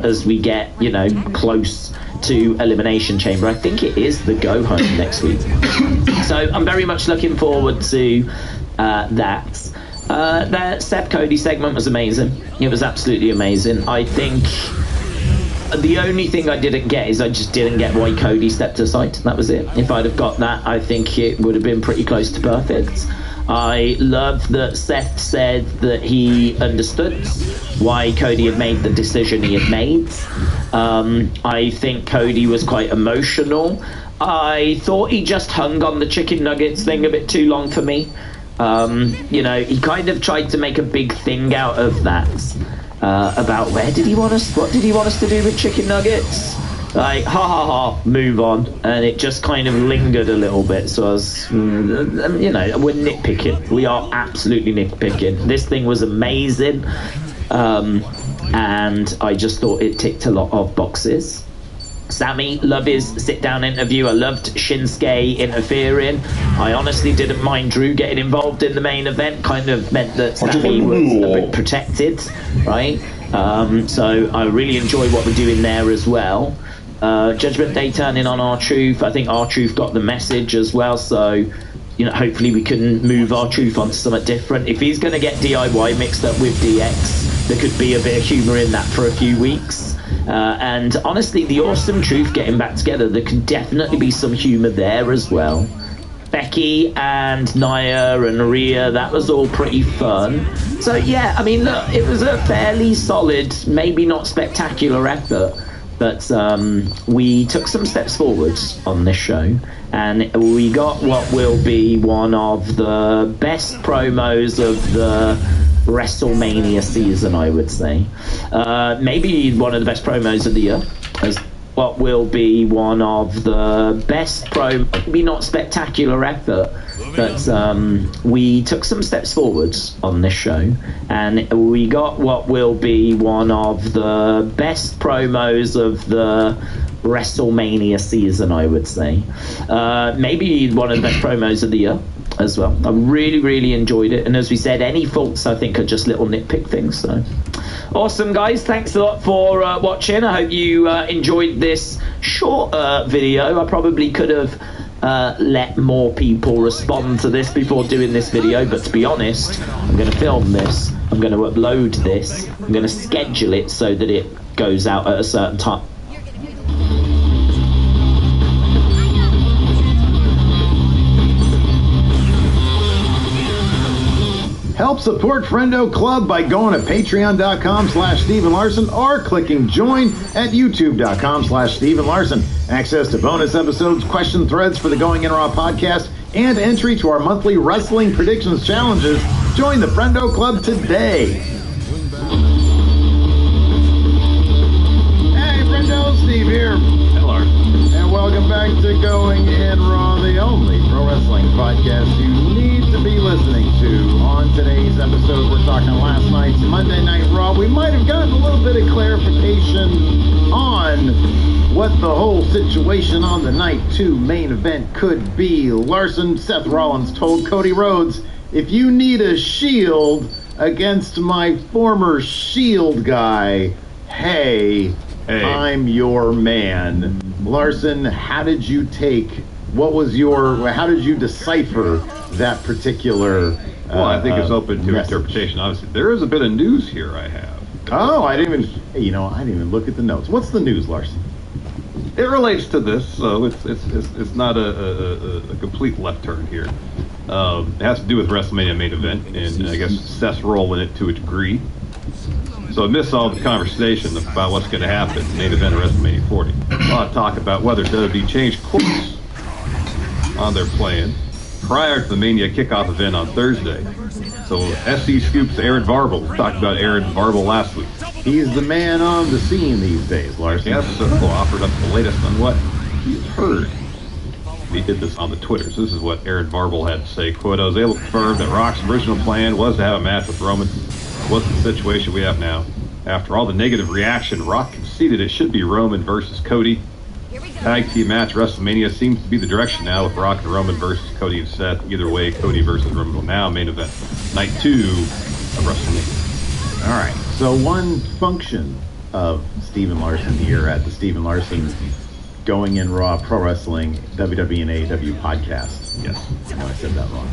as we get, you know, close to Elimination Chamber. I think it is the go home next week. So I'm very much looking forward to that. That Seth Cody segment was amazing. It was absolutely amazing. I think the only thing I didn't get is I just didn't get why Cody stepped aside. That was it. If I'd have got that, I think it would have been pretty close to perfect. I love that Seth said that he understood why Cody had made the decision he had made. I think Cody was quite emotional. I thought he just hung on the chicken nuggets thing a bit too long for me. You know, he kind of tried to make a big thing out of that. About what did he want us to do with chicken nuggets? Like, ha ha ha, move on. And it just kind of lingered a little bit. So I was, you know, we're nitpicking. We are absolutely nitpicking. This thing was amazing. And I just thought it ticked a lot of boxes. Sammy, love his sit-down interview. I loved Shinsuke interfering. I honestly didn't mind Drew getting involved in the main event. Kind of meant that Sammy was a bit protected, right? So I really enjoy what we're doing there as well. Judgment Day turning on R-Truth. I think R-Truth got the message as well, so you know, hopefully we can move R-Truth onto something different. If he's going to get DIY mixed up with DX, there could be a bit of humour in that for a few weeks. And honestly, the Awesome Truth getting back together, there could definitely be some humour there as well. Becky and Nia and Rhea, that was all pretty fun. So yeah, I mean, look, it was a fairly solid, maybe not spectacular effort, but we took some steps forward on this show, and we got what will be one of the best promos of the WrestleMania season, I would say. Maybe one of the best promos of the year, as what will be one of the best maybe not spectacular effort, but we took some steps forward on this show, and we got what will be one of the best promos of the WrestleMania season, I would say. Maybe one of the best promos of the year as well. I really enjoyed it, and as we said, any faults I think are just little nitpick things. So awesome, guys, thanks a lot for watching. I hope you enjoyed this short video. I probably could have let more people respond to this before doing this video, but to be honest, I'm going to film this, I'm going to upload this, I'm going to schedule it so that it goes out at a certain time. Help support Friendo Club by going to patreon.com/Steven Larson or clicking join at youtube.com/Steven Larson. Access to bonus episodes, question threads for the Going In Raw podcast, and entry to our monthly wrestling predictions challenges. Join the Friendo Club today. Hey, Friendo, Steve here. Hello. And welcome back to Going In Raw, the only pro wrestling podcast you need to be listening to. On today's episode, we're talking last night's Monday Night Raw. We might have gotten a little bit of clarification on what the whole situation on the Night 2 main event could be. Larson, Seth Rollins told Cody Rhodes, if you need a shield against my former Shield guy, hey, I'm your man. Larson, how did you decipher that particular well, I think it's open to interpretation. Obviously, there is a bit of news here I have. Oh, I didn't even look at the notes. What's the news, Larson? It relates to this, so it's not a complete left turn here. It has to do with WrestleMania main event, and I guess Seth's role in it to a degree. So I missed all the conversation about what's going to happen in main event of WrestleMania 40. A lot of talk about whether WWE changed course on their plan prior to the Mania kickoff event on Thursday. So SC Scoop's Aaron Varble. We talked about Aaron Varble last week. He's the man on the scene these days, Larson. Yes, so offered up the latest on what he's heard. He did this on the Twitters. This is what Aaron Varble had to say. Quote, I was able to confirm that Rock's original plan was to have a match with Roman. What's the situation we have now? After all the negative reaction, Rock conceded it should be Roman versus Cody. Tag team match WrestleMania seems to be the direction now with Rock and Roman versus Cody and Seth. Either way, Cody versus Roman will now main event Night 2 of WrestleMania. All right. So one function of Steven Larson here at the Steven Larson Going in Raw Pro Wrestling WWE and AEW podcast. Yes. No, I said that wrong.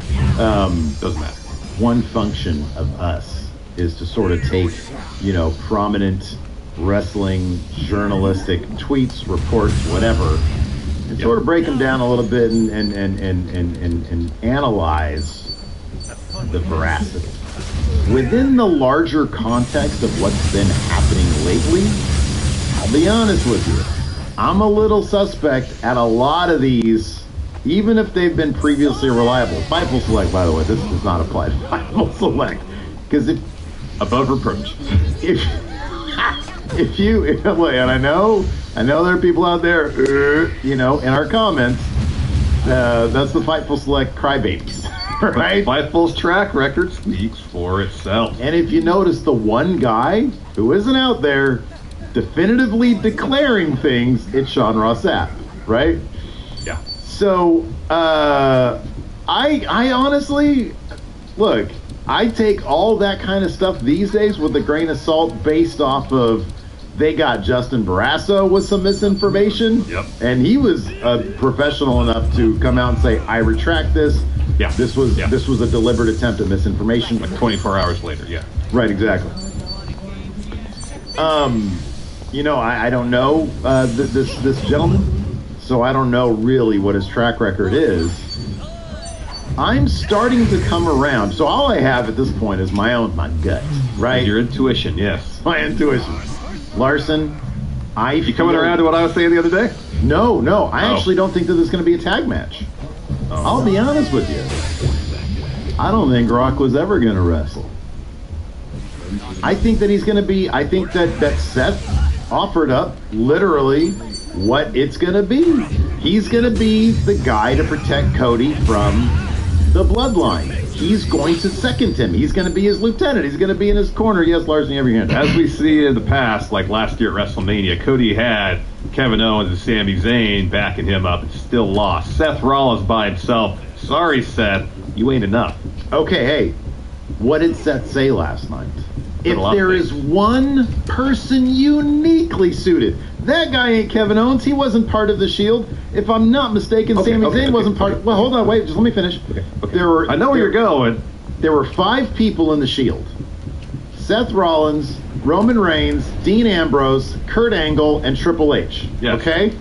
Doesn't matter. One function of us is to sort of take, prominent wrestling journalistic tweets, reports, whatever, and sort of break them down a little bit and analyze the veracity. Within the larger context of what's been happening lately, I'll be honest with you, I'm a little suspect at a lot of these, even if they've been previously reliable. Fightful Select, by the way, this does not apply to Fightful Select, because above reproach. If you, and I know there are people out there, in our comments, that's the Fightful Select crybabies, right? But Fightful's track record speaks for itself. And if you notice, the one guy who isn't out there definitively declaring things, it's Sean Ross Sapp, right? Yeah. So, I honestly, look, I take all that kind of stuff these days with a grain of salt based off of they got Justin Barrasso with some misinformation. Yep. And he was professional enough to come out and say, I retract this. Yeah. This was a deliberate attempt at misinformation. Like 24 hours later, yeah. Right, exactly. I don't know this gentleman, so I don't know really what his track record is. I'm starting to come around. So all I have at this point is my gut, right? Your intuition, yes. My intuition. Larson, You coming around to what I was saying the other day? No. I actually don't think that there's going to be a tag match. I'll be honest with you. I don't think Rock was ever going to wrestle. I think that he's going to be. I think that Seth offered up literally what it's going to be. He's going to be the guy to protect Cody from the bloodline. He's going to second him. He's going to be his lieutenant. He's going to be in his corner. Yes, Larson, you have your hand. As we see in the past, like last year at WrestleMania, Cody had Kevin Owens and Sami Zayn backing him up and still lost. Seth Rollins by himself. Sorry, Seth, you ain't enough. Okay, hey, what did Seth say last night? If there is one person uniquely suited, that guy ain't Kevin Owens. He wasn't part of the Shield. If I'm not mistaken, Sami Zayn wasn't part of... Well, hold on, wait, just let me finish. Okay. I know where you're going. There were 5 people in the Shield. Seth Rollins, Roman Reigns, Dean Ambrose, Kurt Angle, and Triple H. Yes. Okay?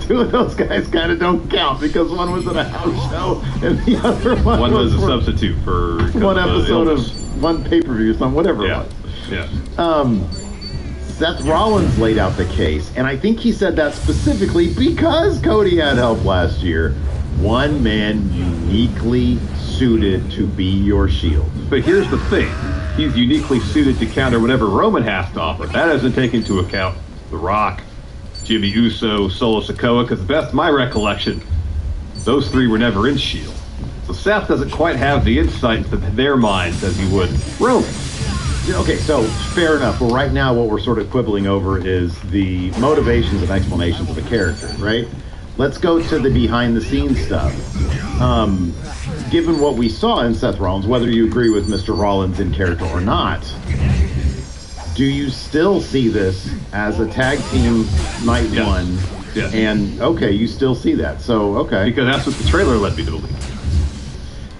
2 of those guys kind of don't count because one was at a house show and the other one was a substitute for one episode of one pay-per-view or something, whatever it was. Yeah. Seth Rollins laid out the case, and I think he said that specifically because Cody had help last year. One man uniquely suited to be your Shield. But here's the thing. He's uniquely suited to counter whatever Roman has to offer. That doesn't take into account The Rock, Jimmy Uso, Solo Sikoa, because the best of my recollection, those 3 were never in Shield. So Seth doesn't quite have the insight into their minds as he would Roman. Okay, so fair enough. Well, right now what we're sort of quibbling over is the motivations and explanations of the character, right? Let's go to the behind-the-scenes stuff. Given what we saw in Seth Rollins, whether you agree with Mr. Rollins in character or not, do you still see this as a tag team night one? Yes. And, okay, you still see that. So, okay. Because that's what the trailer led me to believe.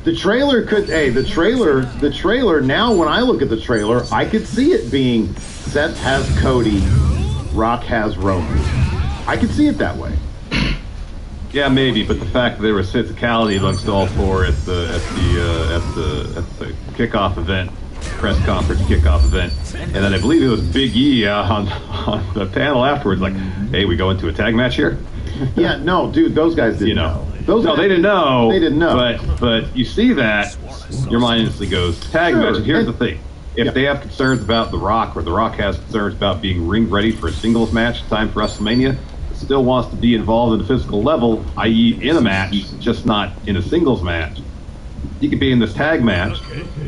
The trailer the trailer, now when I look at the trailer, I could see it being Seth has Cody, Rock has Roman. I could see it that way. Yeah, maybe, but the fact that there was physicality amongst all 4 at the kickoff event, press conference kickoff event, and then I believe it was Big E on the panel afterwards, like, hey, we go into a tag match here? Yeah, no, dude, those guys didn't know. They didn't know. They didn't know. But you see that, your mind instantly goes, tag match. And here's the thing. If they have concerns about The Rock, or The Rock has concerns about being ring ready for a singles match in time for WrestleMania, still wants to be involved in the physical level, i.e. in a match, just not in a singles match. He could be in this tag match.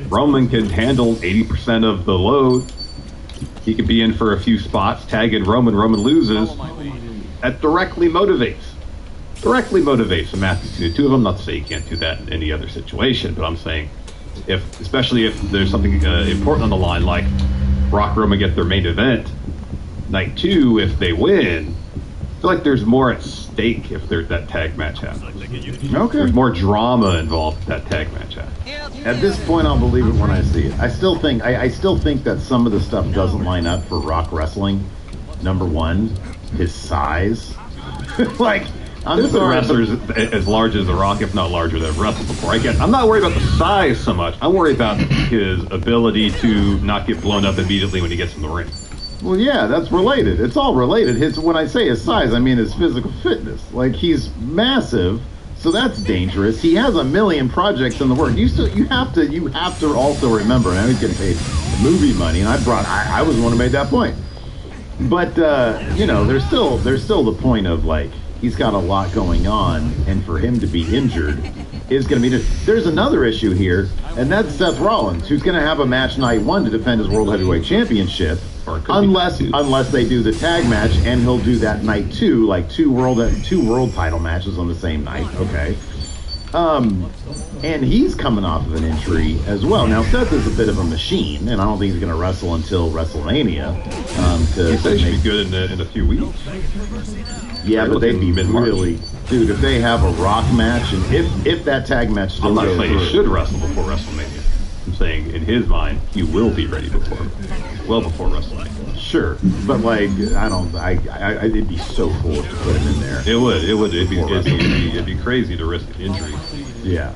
Roman can handle 80% of the load. He could be in for a few spots, tag in Roman loses. That directly motivates a match between the 2 of them. Not to say you can't do that in any other situation, but I'm saying, especially if there's something important on the line, like Rock Roman get their main event, night 2, if they win, I feel like there's more at stake if that tag match happens. Okay. There's more drama involved if that tag match happens. At this point, I'll believe it when I see it. I still think that some of the stuff doesn't line up for Rock Wrestling. Number one, his size. Like, I'm There's sorry, wrestlers as large as The Rock, if not larger, that have wrestled before. I'm not worried about the size so much. I'm worried about his ability to not get blown up immediately when he gets in the ring. well, yeah, that's related. It's all related. When I say his size, I mean his physical fitness. Like, he's massive, so that's dangerous. He has a million projects in the works. You have to also remember. And he's getting paid movie money, and I was the one who made that point. But there's still the point of, like, he's got a lot going on, and for him to be injured is going to be. There's another issue here, and that's Seth Rollins, who's going to have a match night 1 to defend his World Heavyweight Championship, unless they do the tag match, and he'll do that night 2, like two world title matches on the same night. Okay. And he's coming off of an injury as well. Now, Seth is a bit of a machine, and I don't think he's going to wrestle until WrestleMania. He said he should be good in a few weeks. Yeah, but they'd be really... Dude, if they have a Rock match, and if that tag match still goes through... I'm not saying he should wrestle before WrestleMania. I'm saying, in his mind, he will be ready well before WrestleMania. Sure, but, like, it'd be so foolish to put him in there. It would. It'd be crazy to risk an injury. Yeah.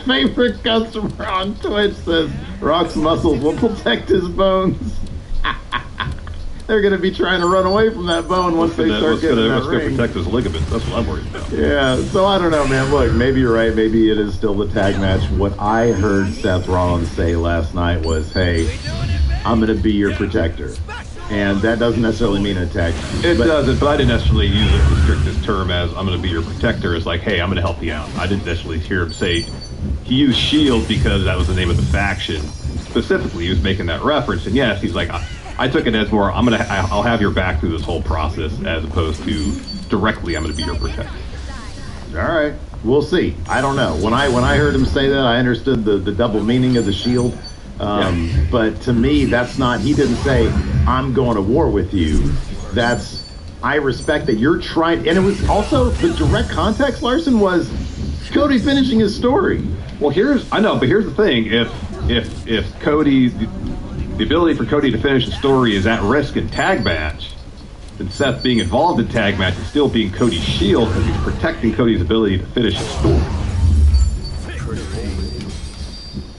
Favorite customer on Twitch says Rock's muscles will protect his bones. They're going to be trying to run away from that bone once they start getting in that ring. What's going to protect his ligaments? That's what I'm worried about. Yeah, so I don't know, man. Look, maybe you're right. Maybe it is still the tag match. What I heard Seth Rollins say last night was, hey, I'm going to be your protector. And that doesn't necessarily mean a tag. It doesn't, but I didn't necessarily use it the strictest term as I'm going to be your protector. It's like, hey, I'm going to help you out. I didn't necessarily hear him say he used S.H.I.E.L.D. because that was the name of the faction. Specifically, he was making that reference. And yes, he's like, I took it as more, I'll have your back through this whole process as opposed to directly, I'm going to be your protector. All right. We'll see. I don't know. When I heard him say that, I understood the double meaning of the shield. But to me, that's not, he didn't say, I'm going to war with you. I respect that you're trying, and it was also, the direct context, Larson, was Cody finishing his story. Well, here's the thing, if Cody, the ability for Cody to finish the story is at risk in tag match, then Seth being involved in tag match is still being Cody's shield because he's protecting Cody's ability to finish his story.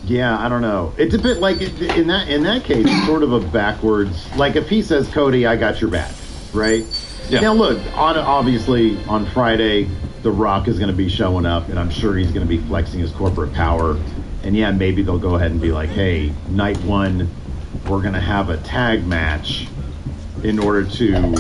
Yeah, I don't know. It's a bit like in that case, it's sort of a backwards. Like if he says, "Cody, I got your back," right? Yeah. Now look, obviously on Friday, The Rock is going to be showing up, and I'm sure he's going to be flexing his corporate power. And yeah, maybe they'll go ahead and be like, "Hey, night 1, we're going to have a tag match in order to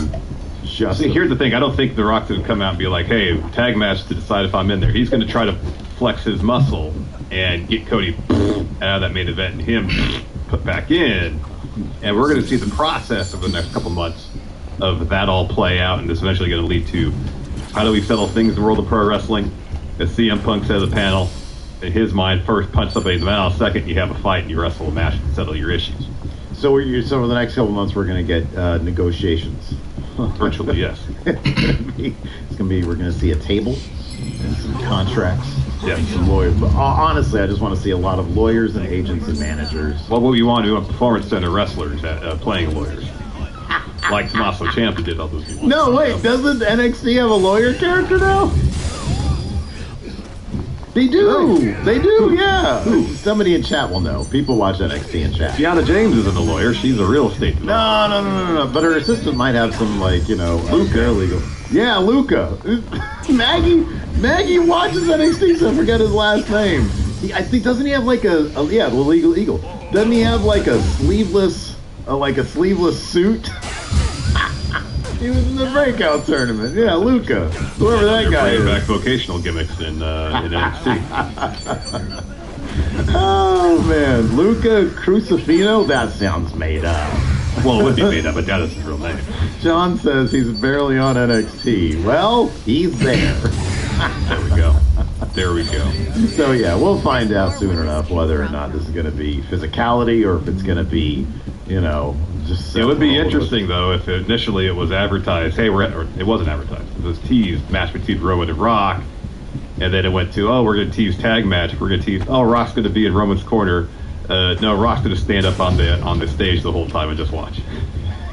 just." See, here's the thing. I don't think The Rock's going to come out and be like, "Hey, tag match to decide if I'm in there." He's going to try to flex his muscle and get Cody out of that main event and him put back in. And we're going to see the process of the next couple months of that all play out, and this eventually going to lead to how do we settle things in the world of pro wrestling. As CM Punk said at the panel, in his mind, first punch somebody in the mouth, second you have a fight and you wrestle a match to settle your issues. So over the next couple months we're going to get negotiations. Virtually, yes. We're going to see a table and some contracts. Yeah, some lawyers. But honestly, I just want to see a lot of lawyers and agents and managers. Well, what we want performance center wrestlers playing lawyers, like Tommaso Ciampa did all those people. No, wait, doesn't NXT have a lawyer character now? They do. No. They do. Yeah. Who? Somebody in chat will know. People watch NXT in chat. Gianna James isn't a lawyer. She's a real estate developer. No. But her assistant might have some, like, paralegal. Yeah, Luca. Maggie watches NXT, so I forget his last name. Doesn't he have like the Legal Eagle? Doesn't he have like a sleeveless suit? He was in the breakout tournament. Yeah, Luca. Whoever that guy is. Back vocational gimmicks in NXT. Oh man, Luca Crucifino? That sounds made up. Well, it would be made up, but that is his real name. John says he's barely on NXT. Well, he's there. There we go. So yeah, we'll find out soon enough whether or not this is going to be physicality or if it's going to be, Just It would be interesting though if initially it was advertised. Hey, or it wasn't advertised. It was teased match between Roman and Rock, and then it went to we're going to tease tag match. We're going to tease Rock's going to be in Roman's corner. No, Rock's going to stand up on the stage the whole time and just watch.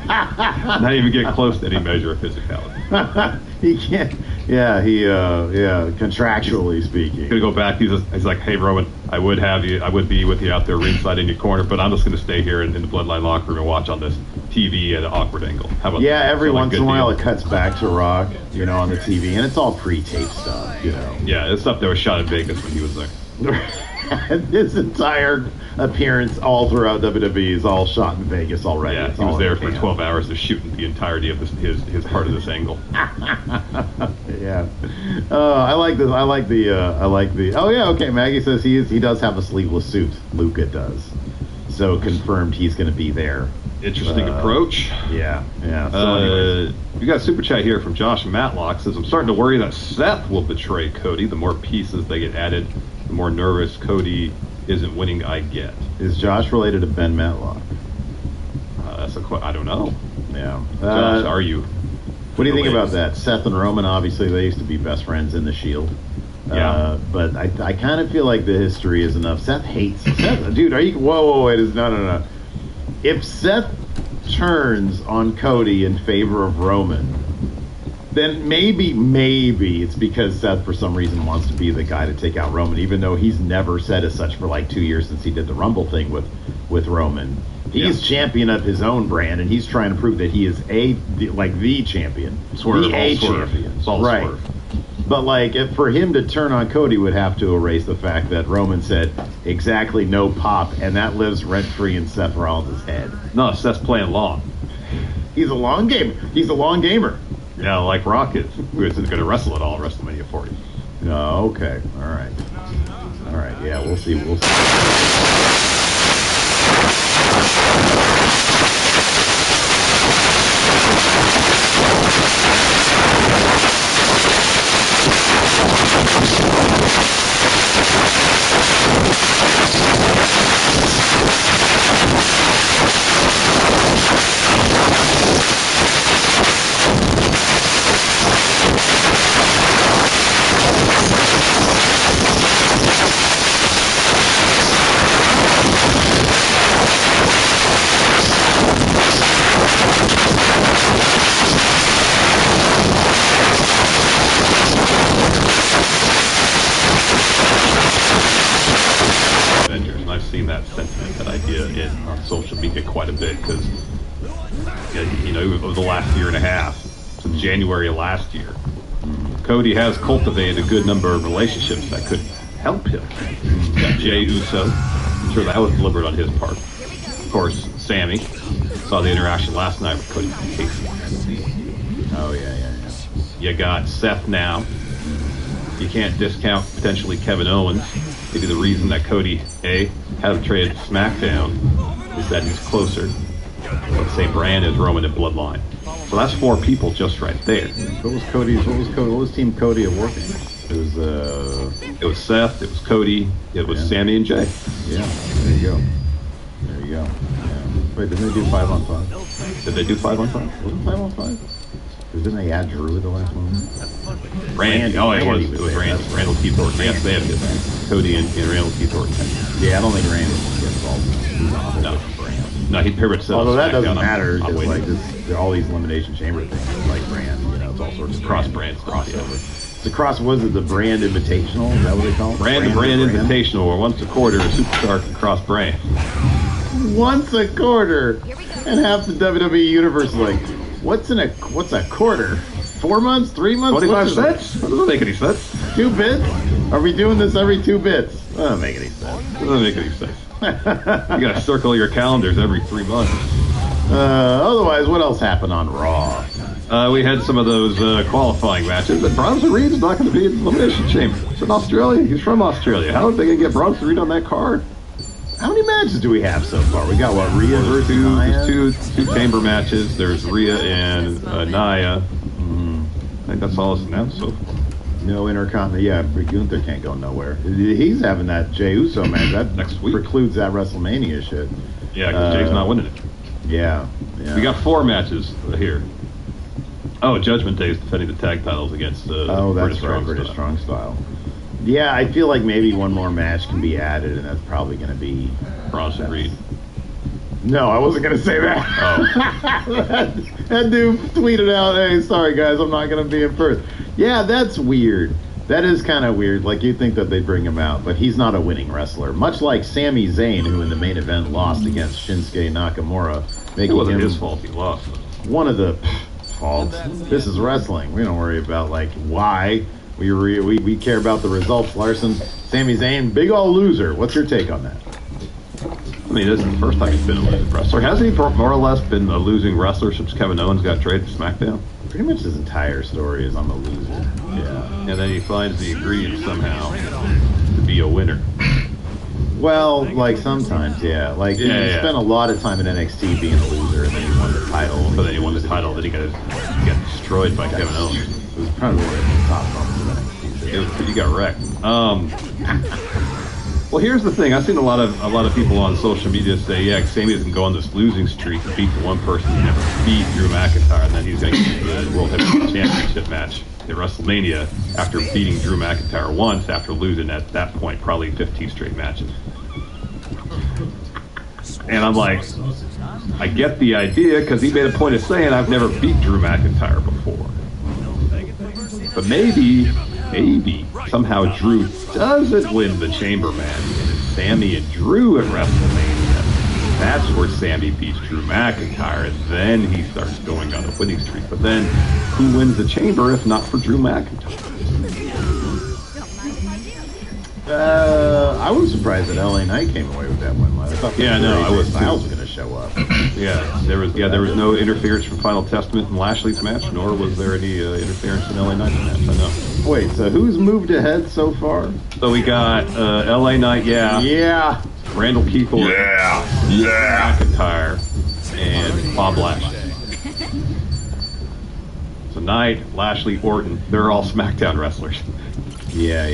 Not even get close to any measure of physicality. He can't. Yeah, contractually speaking. Gonna go back. He's like, hey Roman, I would be with you out there ringside in your corner, but I'm just gonna stay here in the Bloodline locker room and watch on this TV at an awkward angle. How about that? Every once in a while deal? it cuts back to Rock, on the TV, and it's all pre-taped stuff, Yeah, it's stuff that was shot in Vegas when he was there. His entire appearance all throughout WWE is all shot in Vegas already. Yeah, he was there for 12 hours of shooting the entirety of his part of this angle. Yeah. I like this. I like the. Oh yeah. Okay. Maggie says he does have a sleeveless suit. Luca does. So confirmed he's going to be there. Interesting approach. Yeah. So we got a super chat here from Josh Matlock. Says, I'm starting to worry that Seth will betray Cody. The more pieces they get added, the more nervous Cody isn't winning I get. Is Josh related to Ben Matlock? That's I don't know. Yeah. Josh, are you? What do you think about that? Seth and Roman, obviously, they used to be best friends in the Shield. Yeah. But I kind of feel like the history is enough. Seth hates Seth. Dude, are you? Whoa, wait! No. If Seth turns on Cody in favor of Roman, then maybe it's because Seth for some reason wants to be the guy to take out Roman, even though he's never said as such for like 2 years since he did the Rumble thing with Roman. He's champion of his own brand, and he's trying to prove that he is the champion, Swerve, the champion, right? Swerve. But for him to turn on Cody would have to erase the fact that Roman said exactly no pop, and that lives rent free in Seth Rollins' head. No, Seth's playing long. He's a long gamer. Yeah, like Rock is, who isn't going to wrestle at all at WrestleMania 40. No, okay, all right. Yeah, we'll see. Social media quite a bit because over the last year and a half, since January of last year, Cody has cultivated a good number of relationships that could help him. Got Jey Uso, I'm sure that was deliberate on his part. Of course, Sammy saw the interaction last night with Cody and Casey. Oh yeah. You got Seth now. You can't discount potentially Kevin Owens. Maybe the reason that Cody hasn't traded SmackDown is that he's closer, let's say, brand as Roman and Bloodline. So that's 4 people just right there. What was Team Cody at working? It was Seth, it was Cody, it was Sammy and Jay. Yeah, there you go. Yeah. Wait, didn't they do 5-on-5? Did they do 5-on-5? Was it 5-on-5? Didn't they add Drew at the last one? Randy. It was Randy. Randall Keith Orton. Yes, they have his. Cody and Randall Keith Orton. Yeah, I don't think Randy gets involved. No, he pivoted himself. Although that doesn't matter because all these Elimination Chamber things, like brand, it's all sorts of cross-brand crossover. Was it the Brand Invitational? Is that what they call it? Brand Invitational, where once a quarter a superstar can cross brand. Once a quarter, and half the WWE universe is like, what's a quarter? 4 months? 3 months? 25 cents? That doesn't make any sense. 2 bits? Are we doing this every 2 bits? That doesn't make any sense. Doesn't make any sense. You gotta circle your calendars every 3 months. Otherwise, what else happened on Raw? We had some of those qualifying matches, but Bronson Reed's not going to be in the Elimination Chamber. It's in Australia. He's from Australia. How are they going to get Bronson Reed on that card? How many matches do we have so far? We got Rhea versus Nia? There's two chamber matches. There's Rhea and Nia. I think that's all it's announced so far. No Intercontinental. Yeah, Gunther can't go nowhere. He's having that Jey Uso match. That next week precludes that WrestleMania shit. Yeah, because Jay's not winning it. Yeah. We got 4 matches here. Oh, Judgment Day is defending the tag titles against British Strong Style. Yeah, I feel like maybe one more match can be added, and that's probably going to be Bronson Reed. No, I wasn't going to say that. Oh. that dude tweeted out, "Hey, sorry guys, I'm not going to be in Perth." Yeah, that's weird. That is kind of weird. Like, you'd think that they'd bring him out, but he's not a winning wrestler. Much like Sami Zayn, who in the main event lost against Shinsuke Nakamura. It wasn't his fault he lost. One of the faults. This is wrestling. We don't worry about, like, why. We care about the results, Larson. Sami Zayn, big ol' loser. What's your take on that? I mean, this is the first time he's been a losing wrestler. Hasn't he more or less been a losing wrestler since Kevin Owens got traded to SmackDown? Pretty much his entire story is I'm a loser. Yeah. And then he finds the ingredients somehow to be a winner. Well, like sometimes, yeah. Like he spent a lot of time in NXT being a loser, and then he won the title. But then he won the title, then he got destroyed by Kevin Owens. It was probably one of the top moments of NXT. He got wrecked. Well, here's the thing. I've seen a lot of people on social media say, yeah, Sami doesn't go on this losing streak to beat the one person he never beat, Drew McIntyre, and then he's going to get the World Heavyweight Championship match at WrestleMania after beating Drew McIntyre once, after losing at that point probably 15 straight matches. And I'm like, I get the idea, because he made a point of saying, I've never beat Drew McIntyre before. But maybe, somehow Drew doesn't win the Chamber match, and it's Sami and Drew at WrestleMania. That's where Sami beats Drew McIntyre, and then he starts going on a winning streak. But then, who wins the Chamber if not for Drew McIntyre? I was surprised that LA Knight came away with that one. I thought I was Styles was going to show up. There was no interference from Final Testament in Lashley's match, nor was there any interference in LA Knight's match. I know. Wait, so who's moved ahead so far? So we got LA Knight, Randall Keefe, McIntyre, and Bob Lashley. So Knight, Lashley, Orton, they're all SmackDown wrestlers. Yeah.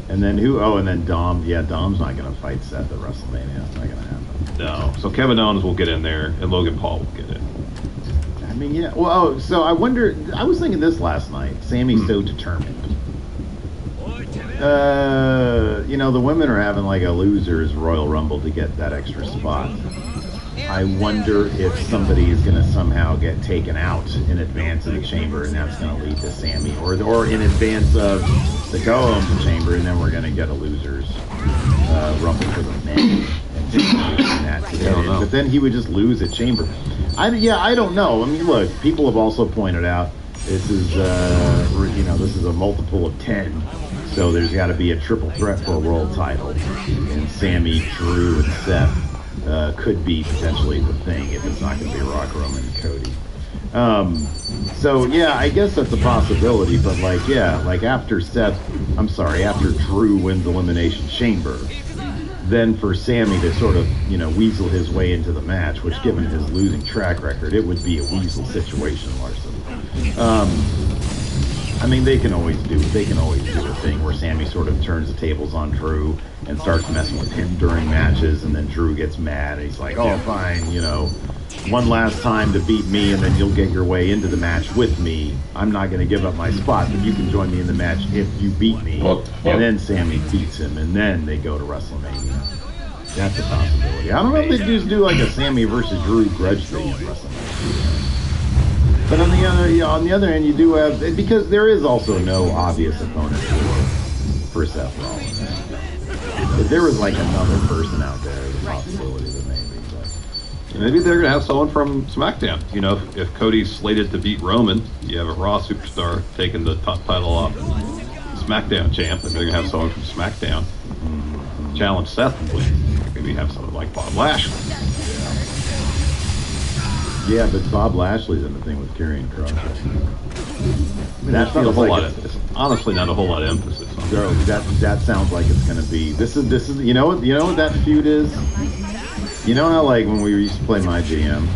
And then who? Oh, and then Dom. Yeah, Dom's not going to fight Seth at WrestleMania. It's not going to happen. No. So Kevin Owens will get in there, and Logan Paul will get in. I mean, yeah. Well, so I wonder. I was thinking this last night. Sami's so determined. The women are having like a losers Royal Rumble to get that extra spot. I wonder if somebody is going to somehow get taken out in advance of the Chamber, and that's going to lead to Sami, or in advance of the go-home to Chamber, and then we're going to get a losers Rumble for the men, and that to get in. But then he would just lose at Chamber. I don't know. I mean, look, people have also pointed out this is this is a multiple of 10, so there's got to be a triple threat for a world title, and Sami, Drew, and Seth could be potentially the thing if it's not going to be Rock, Roman, and Cody. I guess that's a possibility, but after Drew wins Elimination Chamber, then for Sami to sort of, weasel his way into the match, which given his losing track record, it would be a weasel situation, Larson. I mean, they can always do a thing where Sami sort of turns the tables on Drew and starts messing with him during matches, and then Drew gets mad, and he's like, oh, fine, one last time to beat me, and then you'll get your way into the match with me. I'm not going to give up my spot, but you can join me in the match if you beat me. And then Sami beats him, and then they go to WrestleMania. That's a possibility. I don't know if they just do like a Sami versus Drew grudge thing at WrestleMania. But on the other hand, you do have, because there is also no obvious opponent for Seth Rollins. If there was like another person out there, there's a possibility that maybe they're going to have someone from SmackDown. If Cody's slated to beat Roman, you have a Raw superstar taking the top title off SmackDown champ, and they're going to have someone from SmackDown challenge Seth and win. Maybe have someone like Bob Lashley. Yeah, but Bob Lashley's in the thing with Karrion Kross. That's not a whole lot. It's honestly not a whole lot of emphasis on that sounds like it's going to be. This is you know what that feud is. You know how when we used to play My GM,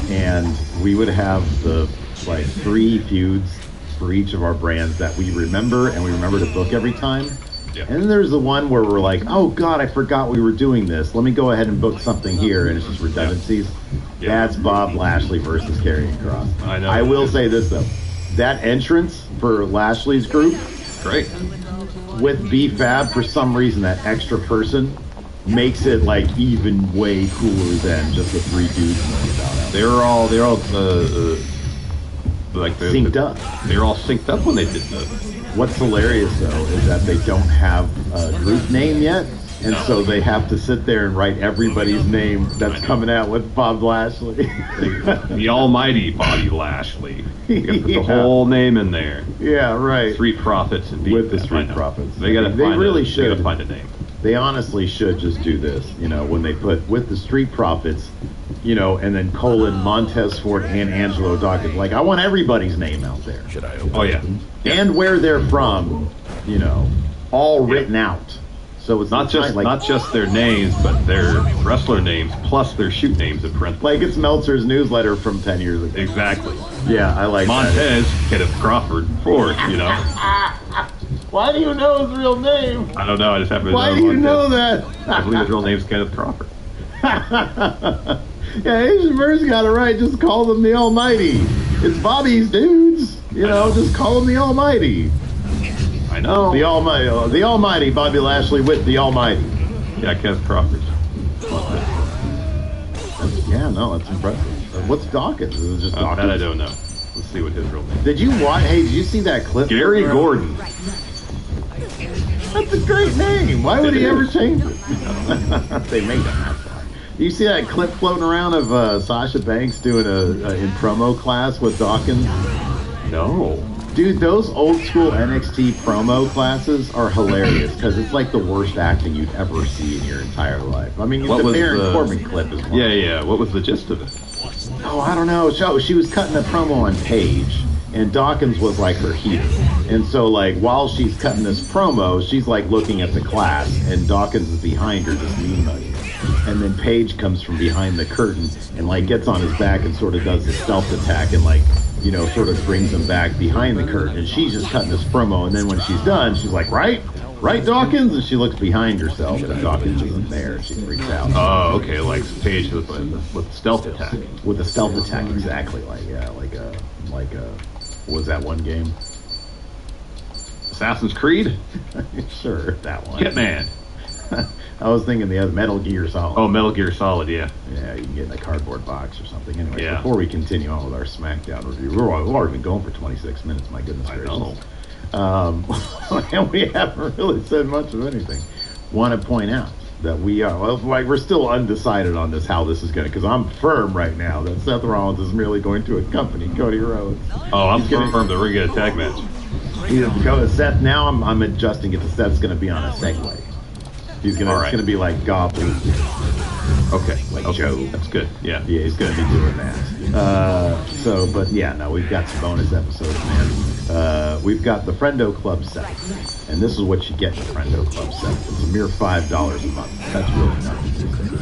and we would have the 3 feuds for each of our brands that we remember and we remember to book every time. Yeah. And then there's the one where we're like, oh God, I forgot we were doing this. Let me go ahead and book something here, and it's just redundancies. Yeah. That's Bob Lashley versus Karrion Kross. I know. I will say this though, that entrance for Lashley's group Great. with B-Fab, for some reason, that extra person makes it like even way cooler than just the three dudes knowing about it. They're all Synced up. They were all synced up when they did the. What's hilarious though is that they don't have a group name yet, and so they have to sit there and write everybody's name that's coming out with Bob Lashley. The almighty Bobby Lashley. You gotta put the whole name in there. Yeah, right. Street Profits and With the Street Profits. They gotta They find really They should. gotta find a name. They honestly should just do this, when they put with the Street Profits, and then colon Montez Ford and Angelo Dawkins. Like, I want everybody's name out there. Oh yeah. And where they're from, all written out. So it's Not just their names, but their wrestler names plus their shoot names in parentheses. like it's Meltzer's newsletter from 10 years ago. Exactly. Yeah, I like that. Montez, Kenneth Crawford, Ford. Why do you know his real name? I don't know. I just happen to know. Why do you know Montez. that? I believe his real name's Kenneth Crawford. Yeah, Asian Verse got it right. Just call them the Almighty. It's Bobby's dudes. Just call them the Almighty. I know. The Almighty Bobby Lashley with the Almighty. Yeah, Kenneth Crawford. Yeah, no, that's impressive. What's Dawkins? Is it just Dawkins? That I don't know. Let's see what his real name is. Did you watch? Hey, did you see that clip? Gary Gordon. That's a great name. Why would he ever change it? They made him. That's why. You see that clip floating around of Sasha Banks doing a in promo class with Dawkins? No. Dude, those old school NXT promo classes are hilarious because it's like the worst acting you'd ever see in your entire life. I mean, What the was Baron the- Corbin clip is one. Yeah. What was the gist of it? Oh, I don't know. So she was cutting a promo on Paige, and Dawkins was like her heel. And so, like, while she's cutting this promo, she's like looking at the class, and Dawkins is behind her, just mean mugging. And then Paige comes from behind the curtain and like gets on his back and sort of does the stealth attack and like, sort of brings him back behind the curtain. And she's just cutting this promo. And then when she's done, she's like, right, Dawkins? And she looks behind herself, and Dawkins isn't there. She freaks out. Oh, okay. Like Paige with stealth attack. With the stealth attack, exactly. Like what was that one game? Assassin's Creed? Sure, that one. Hitman. I was thinking the other Metal Gear Solid. Oh, Metal Gear Solid, yeah. Yeah, you can get in a cardboard box or something. Anyway, Yeah. before we continue on with our SmackDown review, we've already been going for 26 minutes, my goodness I gracious. know. And we haven't really said much of anything. Want to point out that we're still undecided on this, how this is going to, because I'm firm right now that Seth Rollins is merely going to accompany Cody Rhodes. Oh, I'm He's gonna- confirmed that we're going to get a tag match. He's going to go to Seth. Now I'm adjusting it to Seth's going to be on a Segway. He's going to, All right. it's going to be like Goblin. Okay. Like okay. Joe. That's good. Yeah. Yeah, he's going to be doing that. But yeah, no, we've got some bonus episodes, man. We've got the Friendo Club set. And this is what you get in the Friendo Club set. It's a mere $5 a month. That's really nothing.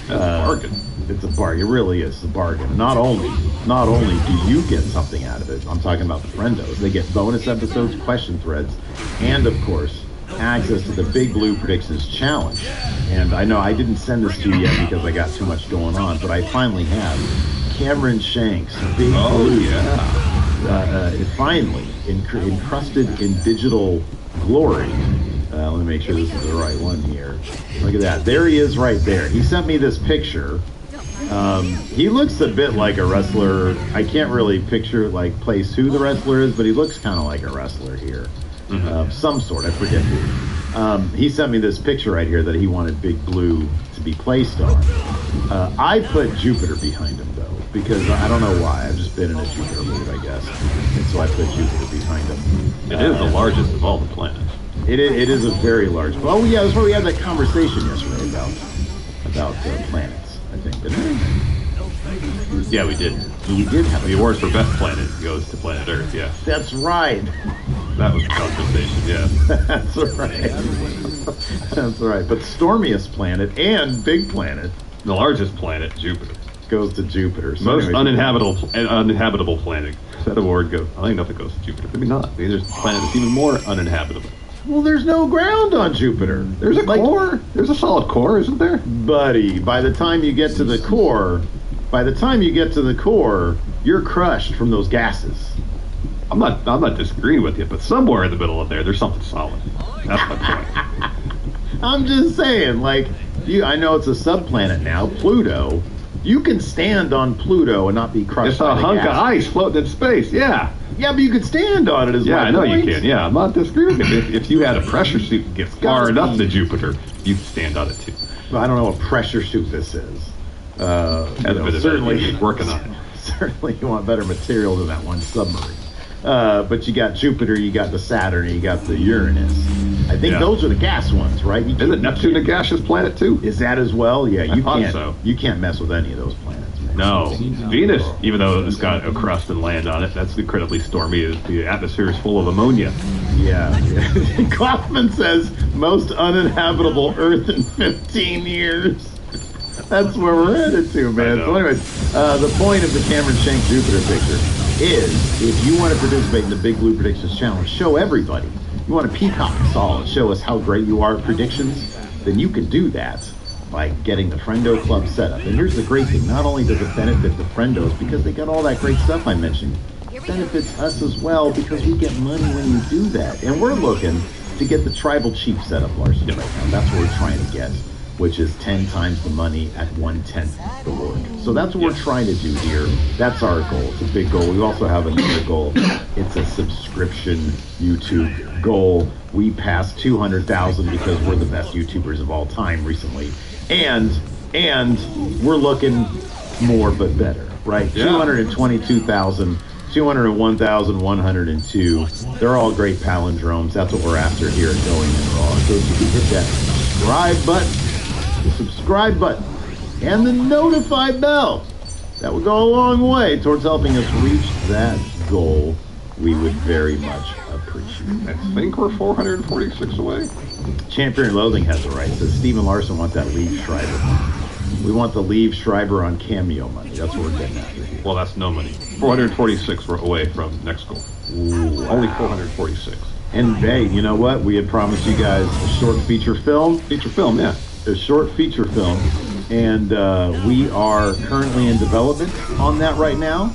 That's a bargain. It's a bargain. It really is a bargain. Not only do you get something out of it, I'm talking about the Friendos. They get bonus episodes, question threads, and of course, access to the Big Blue Predictions Challenge. And I know I didn't send this to you yet because I got too much going on, but I finally have Cameron Shanks' Big Blue. Yeah. Finally encrusted in digital glory. Let me make sure this is the right one here. Look at that. There he is right there. He sent me this picture. He looks a bit like a wrestler. I can't really place who the wrestler is, but he looks kind of like a wrestler here. Some sort, I forget who. He sent me this picture right here that he wanted Big Blue to be placed on. I put Jupiter behind him though, because I don't know why. I've just been in a Jupiter mood, I guess, and so I put Jupiter behind him. It is the largest of all the planets. It is a very large. Oh yeah, that's why we had that conversation yesterday about planets. I think, didn't we? Yeah, we did. You did have The award for best planet goes to planet Earth, yeah. That's right. That was the conversation, yeah. That's right. That's right. But stormiest planet and big planet The largest planet, Jupiter. goes to Jupiter. So Most anyway, uninhabitable planet. That award goes, I don't even know if it goes to Jupiter. Maybe not. Maybe there's a planet that's even more uninhabitable. Well, there's no ground on Jupiter. There's a core. There's a solid core, isn't there? Buddy, by the time you get to the core, you're crushed from those gases. I'm not disagreeing with you, but somewhere in the middle of there's something solid. That's my point. I'm just saying, like, I know it's a subplanet now, Pluto. You can stand on Pluto and not be crushed. It's a hunk of ice floating in space. Yeah. Yeah, but you could stand on it as well. Yeah, I know you can. Yeah, I'm not disagreeing with you. If you had a pressure suit that gets far enough to Jupiter, you can stand on it too. Well, I don't know what pressure suit this is. Certainly working on it. Certainly, you want better material than that one submarine. But you got Jupiter, you got the Saturn, you got the Uranus. I think those are the gas ones, right? Isn't Neptune a gaseous planet too? Is that as well? Yeah, I thought so. You can't mess with any of those planets. Man. No, Venus, even though it's got a crust and land on it, that's incredibly stormy. The atmosphere is full of ammonia. Yeah. Kaufman says most uninhabitable Earth in 15 years. That's where we're headed to, man. So anyways, the point of the Cameron Shank Jupiter picture is, if you want to participate in the Big Blue Predictions Challenge, show everybody. You want to peacock us all and show us how great you are at predictions, then you can do that by getting the Friendo Club set up. And here's the great thing. Not only does it benefit the Friendos because they got all that great stuff I mentioned, it benefits us as well because we get money when you do that. And we're looking to get the Tribal Chief set up, Larson, right now. That's what we're trying to get, which is 10 times the money at 1/10 the work. So that's what we're trying to do here. That's our goal. It's a big goal. We also have another goal. It's a subscription YouTube goal. We passed 200,000 because we're the best YouTubers of all time recently. And we're looking more but better, right? Yeah. 222,000, 201,102. They're all great palindromes. That's what we're after here at Going In Raw. So if you can hit that subscribe button, and the notify bell, that would go a long way towards helping us reach that goal. We would very much appreciate it. I think we're 446 away. Champion Loathing has it right. Says Stephen Larson wants that Liev Schreiber money. We want the Liev Schreiber on Cameo money. That's what we're getting after here. Well, that's no money. 446 we're away from next goal. Ooh, wow. Only 446. And hey, you know what? We had promised you guys a short feature film. Yeah. A short feature film. And we are currently in development on that right now.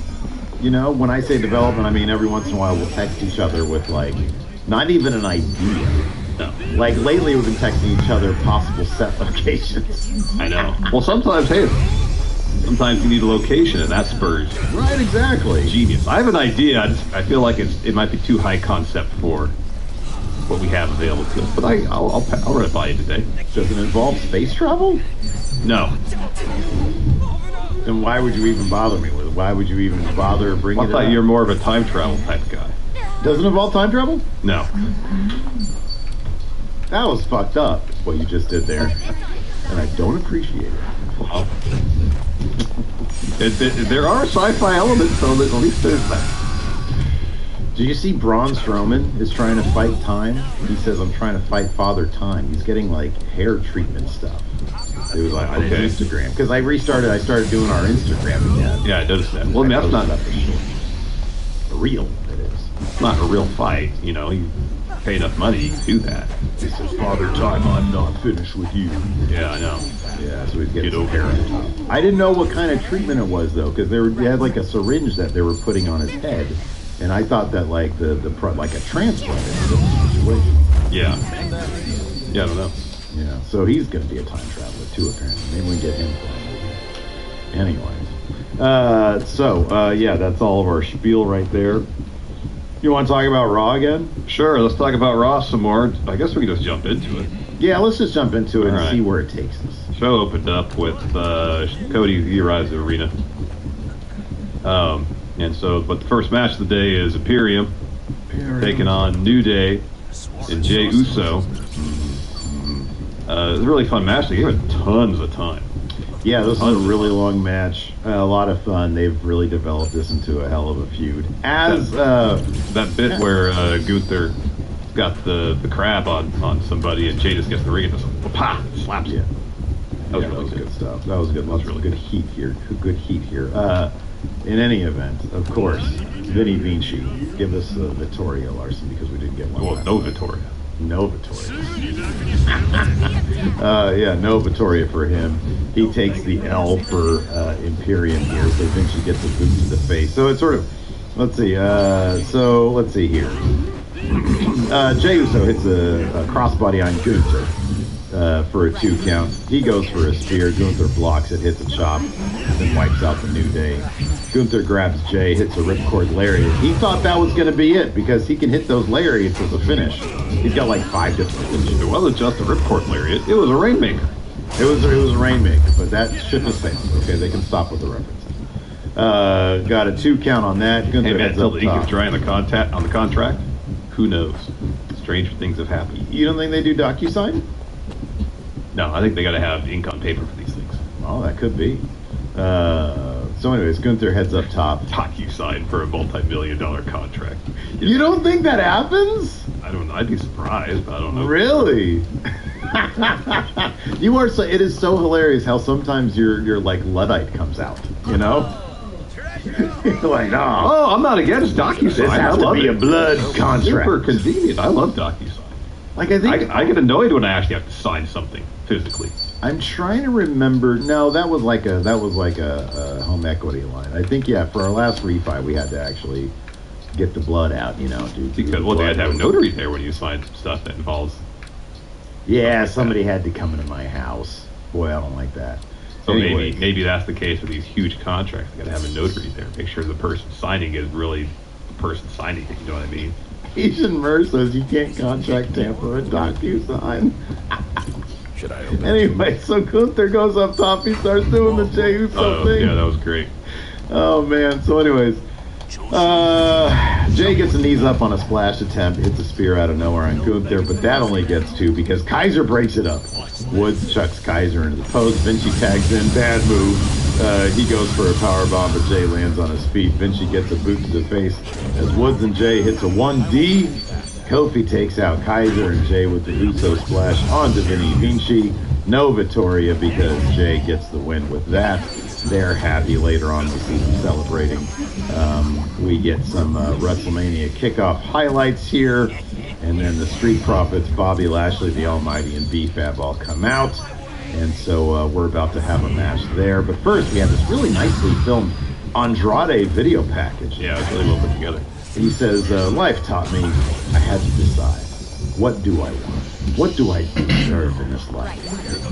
You know, when I say development, I mean every once in a while we'll text each other with, like, not even an idea. No. Like, lately we've been texting each other possible set locations. I know. Well, sometimes you need a location, and that spurs. Right, exactly. Genius. I have an idea. I feel like it might be too high concept for what we have available to us. But I'll run it by you today. Does it involve space travel? No. Then why would you even bother me with it? Why would you even bother bringing it up? I thought you're more of a time travel type guy. Does it involve time travel? No. That was fucked up, what you just did there. And I don't appreciate it. Well, there are sci-fi elements, so at least there's that. Do you see Braun Strowman is trying to fight time? He says, I'm trying to fight Father Time. He's getting, like, hair treatment stuff. It was like on Instagram. Because I started doing our Instagram again. Yeah, I noticed that. Well, that's not real, it is. It's not a real fight, you know. You pay enough money, you can do that. He says, Father Time, I'm not finished with you. Yeah, I know. Yeah, so he's getting some hair on top. I didn't know what kind of treatment it was, though, because they had, like, a syringe that they were putting on his head. And I thought that, like, like a transplant situation. Yeah. Yeah, I don't know. Yeah, so he's going to be a time traveler, too, apparently. Maybe we can get him for a movie. Anyways. Yeah, that's all of our spiel right there. You want to talk about Raw again? Sure, let's talk about Raw some more. I guess we can just jump into it. Yeah, let's just jump into it and see where it takes us. Show opened up with Cody Uriah's Arena. But the first match of the day is Imperium taking on New Day and Jey Uso. It was a really fun match. They gave it tons of time. Yeah, this was a really long match. A lot of fun. They've really developed this into a hell of a feud. That bit where Gunther got the crab on somebody and Jey just gets the ring and just slaps him. That was good stuff. That was good. That was really good heat here. Good heat here. In any event, of course, Vinny Vinci. Give us Vittoria, Larson, because we didn't get one. Well, no Vittoria. No Vittoria. Yeah, no Vittoria for him. He takes the L for Imperium here, so Vinci gets a boot to the face. So it's sort of, let's see, let's see here. Jey Uso hits a crossbody on Gunther for a 2 count. He goes for a spear. Gunther blocks it, hits a chop, then wipes out the New Day. Gunther grabs Jey, hits a ripcord lariat. He thought that was going to be it because he can hit those lariats as a finish. He's got like 5 different finishes. It wasn't just a ripcord lariat. It was a rainmaker. It was a rainmaker, but that ship has sailed. Okay, they can stop with the reference. Got a 2 count on that. Gunther Hey man, heads until up the ink top. is dry on the contract, who knows? Stranger things have happened. You don't think they do DocuSign? No, I think they got to have ink on paper for these things. Oh, that could be. So anyways, Gunther heads up top. DocuSign for a multi-million-dollar contract. You don't think that happens? I don't know. I'd be surprised, but I don't know. Really? You are so. It is so hilarious how sometimes your like Luddite comes out. You know? You're like, oh, Oh, I'm not against DocuSign. this has I to love be it. a blood contract. Super convenient. I love DocuSign. Like I think I get annoyed when I actually have to sign something physically. I'm trying to remember. No, that was like a home equity line. I think for our last refi we had to actually get the blood out. You know, Because they had to have a notary there when you sign stuff that involves. Yeah, somebody had to come into my house. Boy, I don't like that. So Anyways. maybe that's the case with these huge contracts. They got to have a notary there. Make sure the person signing is really the person signing it. You know what I mean? Asian Mer says you can't contract Tampa with DocuSign. Should I open? Anyway, so Gunther goes up top. He starts doing the Jey Uso thing. Yeah, that was great. Oh man. So anyways, Jey gets the knees up on a splash attempt, hits a spear out of nowhere on Gunther, but that only gets 2 because Kaiser breaks it up. Woods chucks Kaiser into the post. Vinci tags in. Bad move. He goes for a power bomb, but Jey lands on his feet. Vinci gets a boot to the face as Woods and Jey hits a 1D. Kofi takes out Kaiser and Jey with the Uso splash onto Vinci. No Vittoria because Jey gets the win with that. They're happy. Later on, we see them celebrating. We get some WrestleMania kickoff highlights here. And then the Street Profits, Bobby Lashley, the Almighty, and B-Fab all come out. And so we're about to have a match there. But first, we have this really nicely filmed Andrade video package. Yeah, it's really well put together. He says, life taught me I had to decide. What do I want? What do I deserve in this life?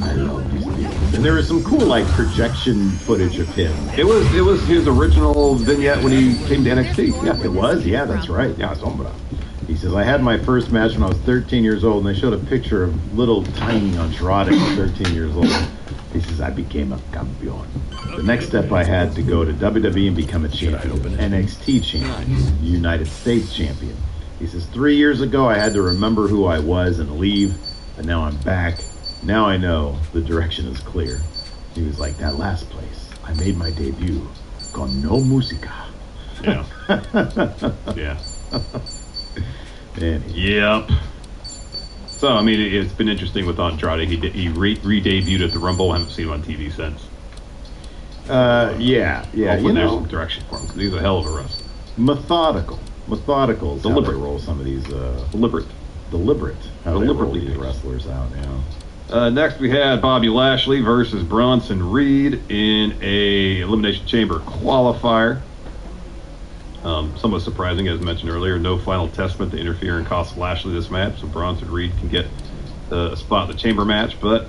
I love these people. And there was some cool, like, projection footage of him. It was his original vignette when he came to NXT. Yeah, it was. Yeah, that's right. Yeah, Sombra. He says, I had my first match when I was 13 years old, and they showed a picture of little tiny Andrade at 13 years old. He says, I became a campeon. The next step I had to go to WWE and become a champion, NXT champion, United States champion. He says, 3 years ago, I had to remember who I was and leave, but now I'm back. Now I know the direction is clear. He was like, that last place, I made my debut, con no música. Yeah. Yeah. And Yep. So, I mean, it's been interesting with Andrade. He re-debuted at the Rumble. I haven't seen him on TV since. yeah, Hopefully there's some direction for him, because he's a hell of a wrestler. Methodical is how they Deliberate. roll some of these, Deliberate. how they roll Deliberately these things. wrestlers out, yeah. Next, we had Bobby Lashley versus Bronson Reed in a Elimination Chamber qualifier. Somewhat surprising, as mentioned earlier. No final testament to interfere and cost Lashley this match, so Bronson Reed can get a spot in the chamber match, but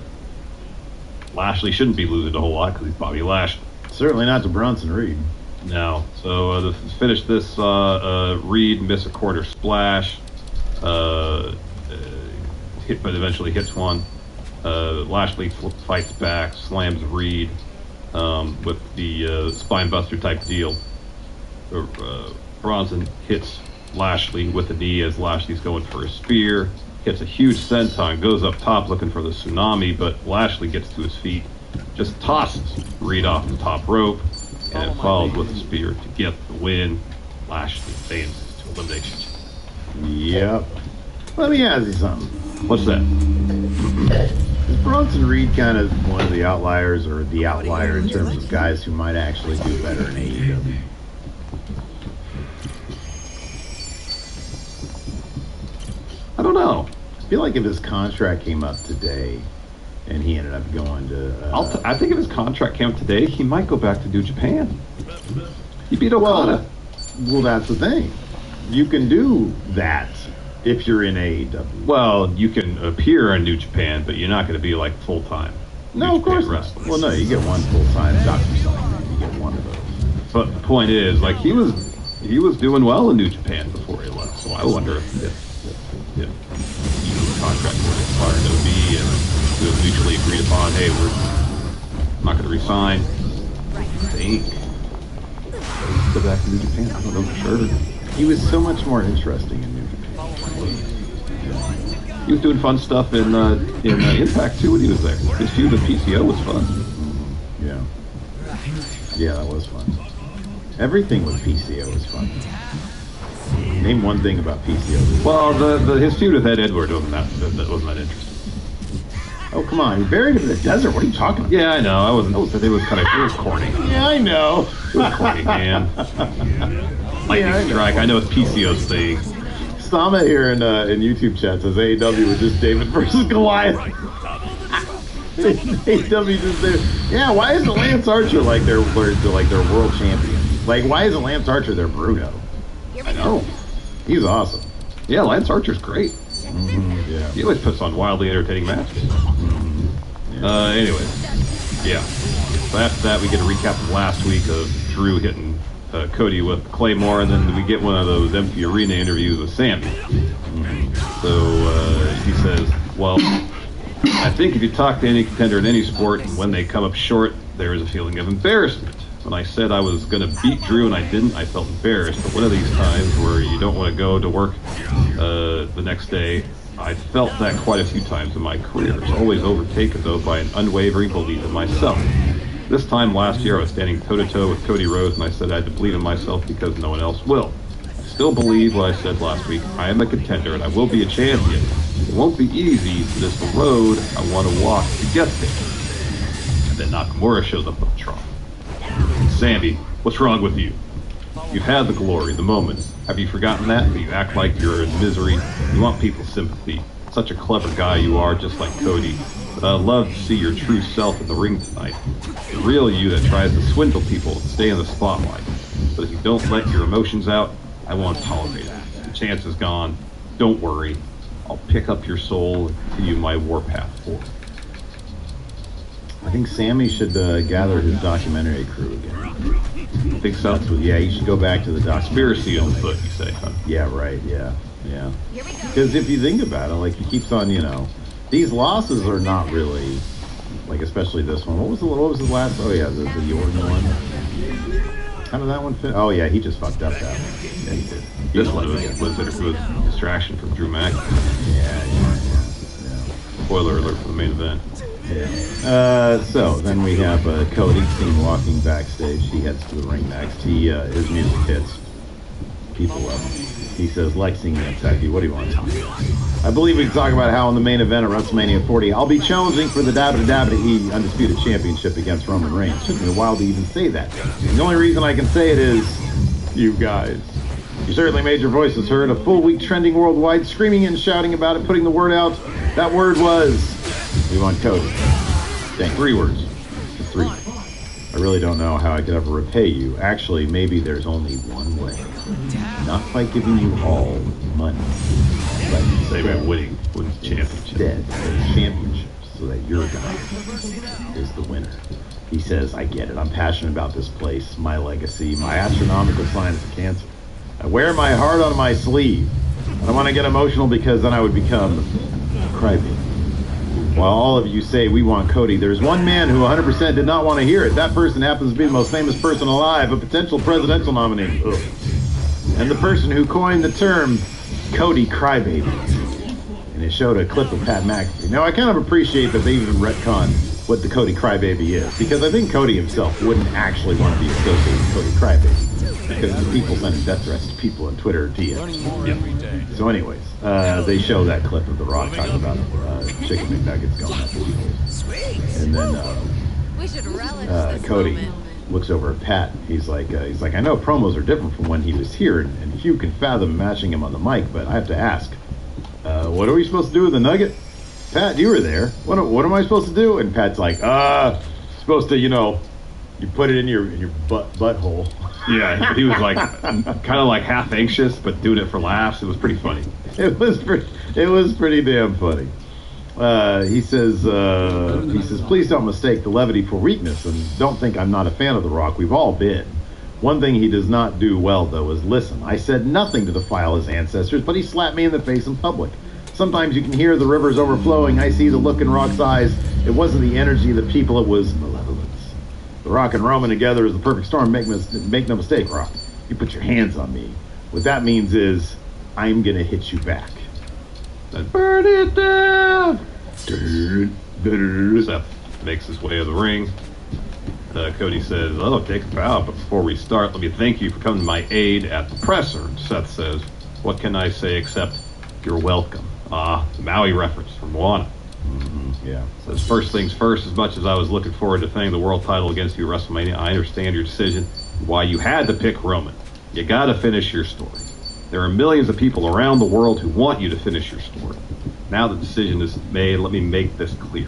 Lashley shouldn't be losing a whole lot because he's Bobby Lashley. Certainly not to Bronson Reed. No. So to finish this, Reed miss a quarter splash, but eventually hits one. Lashley fights back, slams Reed with the spine buster type deal. Bronson hits Lashley with a knee as Lashley's going for a spear. Hits a huge senton, goes up top looking for the tsunami, but Lashley gets to his feet, just tosses Reed off the top rope, and it followed with a spear to get the win. Lashley advances to elimination. Yep. Let me ask you something. What's that? Is Bronson Reed kind of one of the outliers, or the outlier in terms of guys who might actually do better in AEW? I don't know. feel like if his contract came up today, and he ended up going to. I think if his contract came up today, he might go back to New Japan. He beat Okada. Well, that's the thing. You can do that if you're in AEW. Well, you can appear in New Japan, but you're not going to be like full time. No, of course not. Well, no, you get one full time Dr. Selling. You get one of those. But the point is, like he was doing well in New Japan before he left. So I wonder if the contract would expire in OB and it was mutually agreed upon. Hey, we're not going to resign. I think. Go back to New Japan. I don't know for sure. He was so much more interesting in New Japan. He was doing fun stuff in Impact too when he was there. His feud with PCO was fun. Yeah. Yeah, that was fun. Everything with PCO was fun. Name one thing about PCO. Well, his feud with Ed Edward wasn't that interesting. Oh, come on. He buried him in the desert. What are you talking about? Yeah, I know. I wasn't. It was corny. Yeah, I know. It was corny, man. Lightning strike. I know it's PCO's thing. Sama here in YouTube chat says AEW was just David versus Goliath. AEW just there. Yeah, why isn't Lance Archer like their world champion? Like, why isn't Lance Archer their Bruno? I know. He's awesome. Yeah, Lance Archer's great. Yeah. He always puts on wildly entertaining matches. Yeah. Anyways, yeah. So after that, we get a recap of last week of Drew hitting Cody with Claymore, and then we get one of those empty arena interviews with Sammy. So he says, well, I think if you talk to any contender in any sport, and when they come up short, there is a feeling of embarrassment. When I said I was going to beat Drew and I didn't, I felt embarrassed. But one of these times where you don't want to go to work the next day, I felt that quite a few times in my career. It's always overtaken, though, by an unwavering belief in myself. This time last year, I was standing toe-to-toe with Cody Rhodes, and I said I had to believe in myself because no one else will. I still believe what I said last week. I am a contender, and I will be a champion. It won't be easy, but it's the road I want to walk to get there. And then Nakamura shows up on the trough. Sammy, what's wrong with you? You've had the glory, the moment. Have you forgotten that? You act like you're in misery. You want people's sympathy. Such a clever guy you are, just like Cody. But I'd love to see your true self in the ring tonight. The real you that tries to swindle people and stay in the spotlight. But if you don't let your emotions out, I won't tolerate it. The chance is gone. Don't worry. I'll pick up your soul and continue my warpath forward. I think Sammy should gather his documentary crew again. I think so. Yeah, he should go back to the Conspiracy on foot, you say, huh? Yeah, right, yeah. Because if you think about it, like, he keeps on, these losses are not really, like, especially this one. What was his last? Oh, yeah, the Jordan one. How did that one fit? Oh, yeah, he just fucked up that one. Yeah, he did. This one was a distraction from Drew Mack. Yeah. Spoiler alert for the main event. Yeah. So then we have Cody seen walking backstage. He heads to the ring next. His music hits. People love him. He says, Lexing Kentucky, what do you want to tell me? I believe we can talk about how in the main event at WrestleMania 40, I'll be challenging for the WWE Undisputed Championship against Roman Reigns. It took me a while to even say that. And the only reason I can say it is, you guys. You certainly made your voices heard. A full week trending worldwide, screaming and shouting about it, putting the word out. That word was, we want Cody. Dang, 3 words. 3. I really don't know how I could ever repay you. Actually, maybe there's only one way. Not by giving you all money, but winning the championship. Instead, the championship, so that your guy is the winner. He says, I get it. I'm passionate about this place, my legacy, my astronomical science of cancer. I wear my heart on my sleeve. I don't want to get emotional because then I would become a crybaby. While all of you say we want Cody, there's one man who 100% did not want to hear it. That person happens to be the most famous person alive, a potential presidential nominee. Ugh. And the person who coined the term Cody Crybaby. And it showed a clip of Pat McAfee. Now, I kind of appreciate that they even retcon what the Cody Crybaby is, because I think Cody himself wouldn't actually want to be associated with Cody Crybaby, because the people sending death threats to people on Twitter or DMs. So anyways, they show that clip of The Rock talking about chicken McNuggets going up to people. And then Cody looks over at Pat. He's like, I know promos are different from when he was here, and few can fathom matching him on the mic, but I have to ask, What are we supposed to do with the nugget? Pat, you were there. What am I supposed to do? And Pat's like, supposed to, you put it in your butthole. Yeah, he was like, kind of like half anxious, but doing it for laughs. It was pretty funny. It was pretty damn funny. He says, please don't mistake the levity for weakness, and don't think I'm not a fan of The Rock. We've all been. One thing he does not do well, though, is listen. I said nothing to defile his ancestors, but he slapped me in the face in public. Sometimes you can hear the rivers overflowing. I see the look in Rock's eyes. It wasn't the energy of the people, it was malevolence. The Rock and Roman together is the perfect storm. Make no mistake, Rock. You put your hands on me. What that means is, I'm going to hit you back. Burn it down! Seth makes his way to the ring. Cody says, take a bow, but before we start, let me thank you for coming to my aid at the presser. And Seth says, what can I say except you're welcome? The Maui reference from Moana. Yeah. Says, first things first, as much as I was looking forward to defending the world title against you at WrestleMania, I understand your decision, why you had to pick Roman. You gotta finish your story. There are millions of people around the world who want you to finish your story. Now the decision is made, let me make this clear.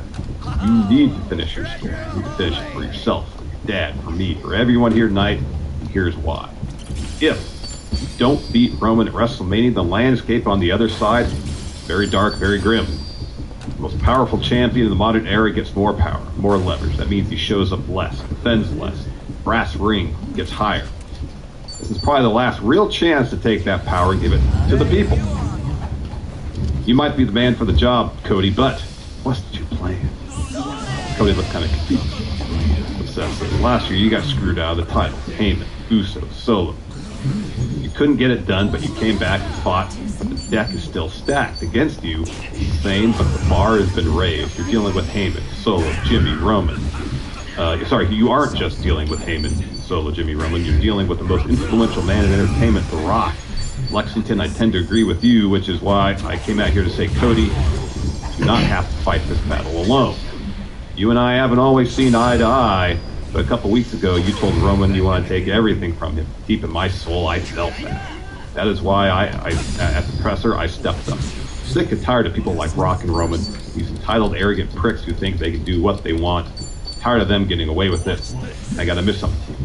You need to finish your story. You need to finish it for yourself, for your dad, for me, for everyone here tonight, and here's why. If you don't beat Roman at WrestleMania, the landscape on the other side is very dark, very grim. The most powerful champion in the modern era gets more power, more leverage. That means he shows up less, defends less. Brass ring gets higher. This is probably the last real chance to take that power and give it to the people. You might be the man for the job, Cody, but what's your plan? Cody looked kind of confused. But Seth says, last year you got screwed out of the title. Heyman, Uso, Solo. You couldn't get it done, but you came back and fought. But the deck is still stacked against you. Same, but the bar has been raised. You're dealing with Heyman, Solo, Jimmy, Roman. You aren't just dealing with Heyman, Solo, Jimmy, Roman. You're dealing with the most influential man in entertainment, The Rock. Lexington, I tend to agree with you, which is why I came out here to say, Cody, you do not have to fight this battle alone. You and I haven't always seen eye to eye, but a couple weeks ago you told Roman you want to take everything from him. Deep in my soul, I felt that. That is why I at the presser, I stepped up. Sick and tired of people like Rock and Roman, these entitled, arrogant pricks who think they can do what they want. Tired of them getting away with it. I gotta miss something.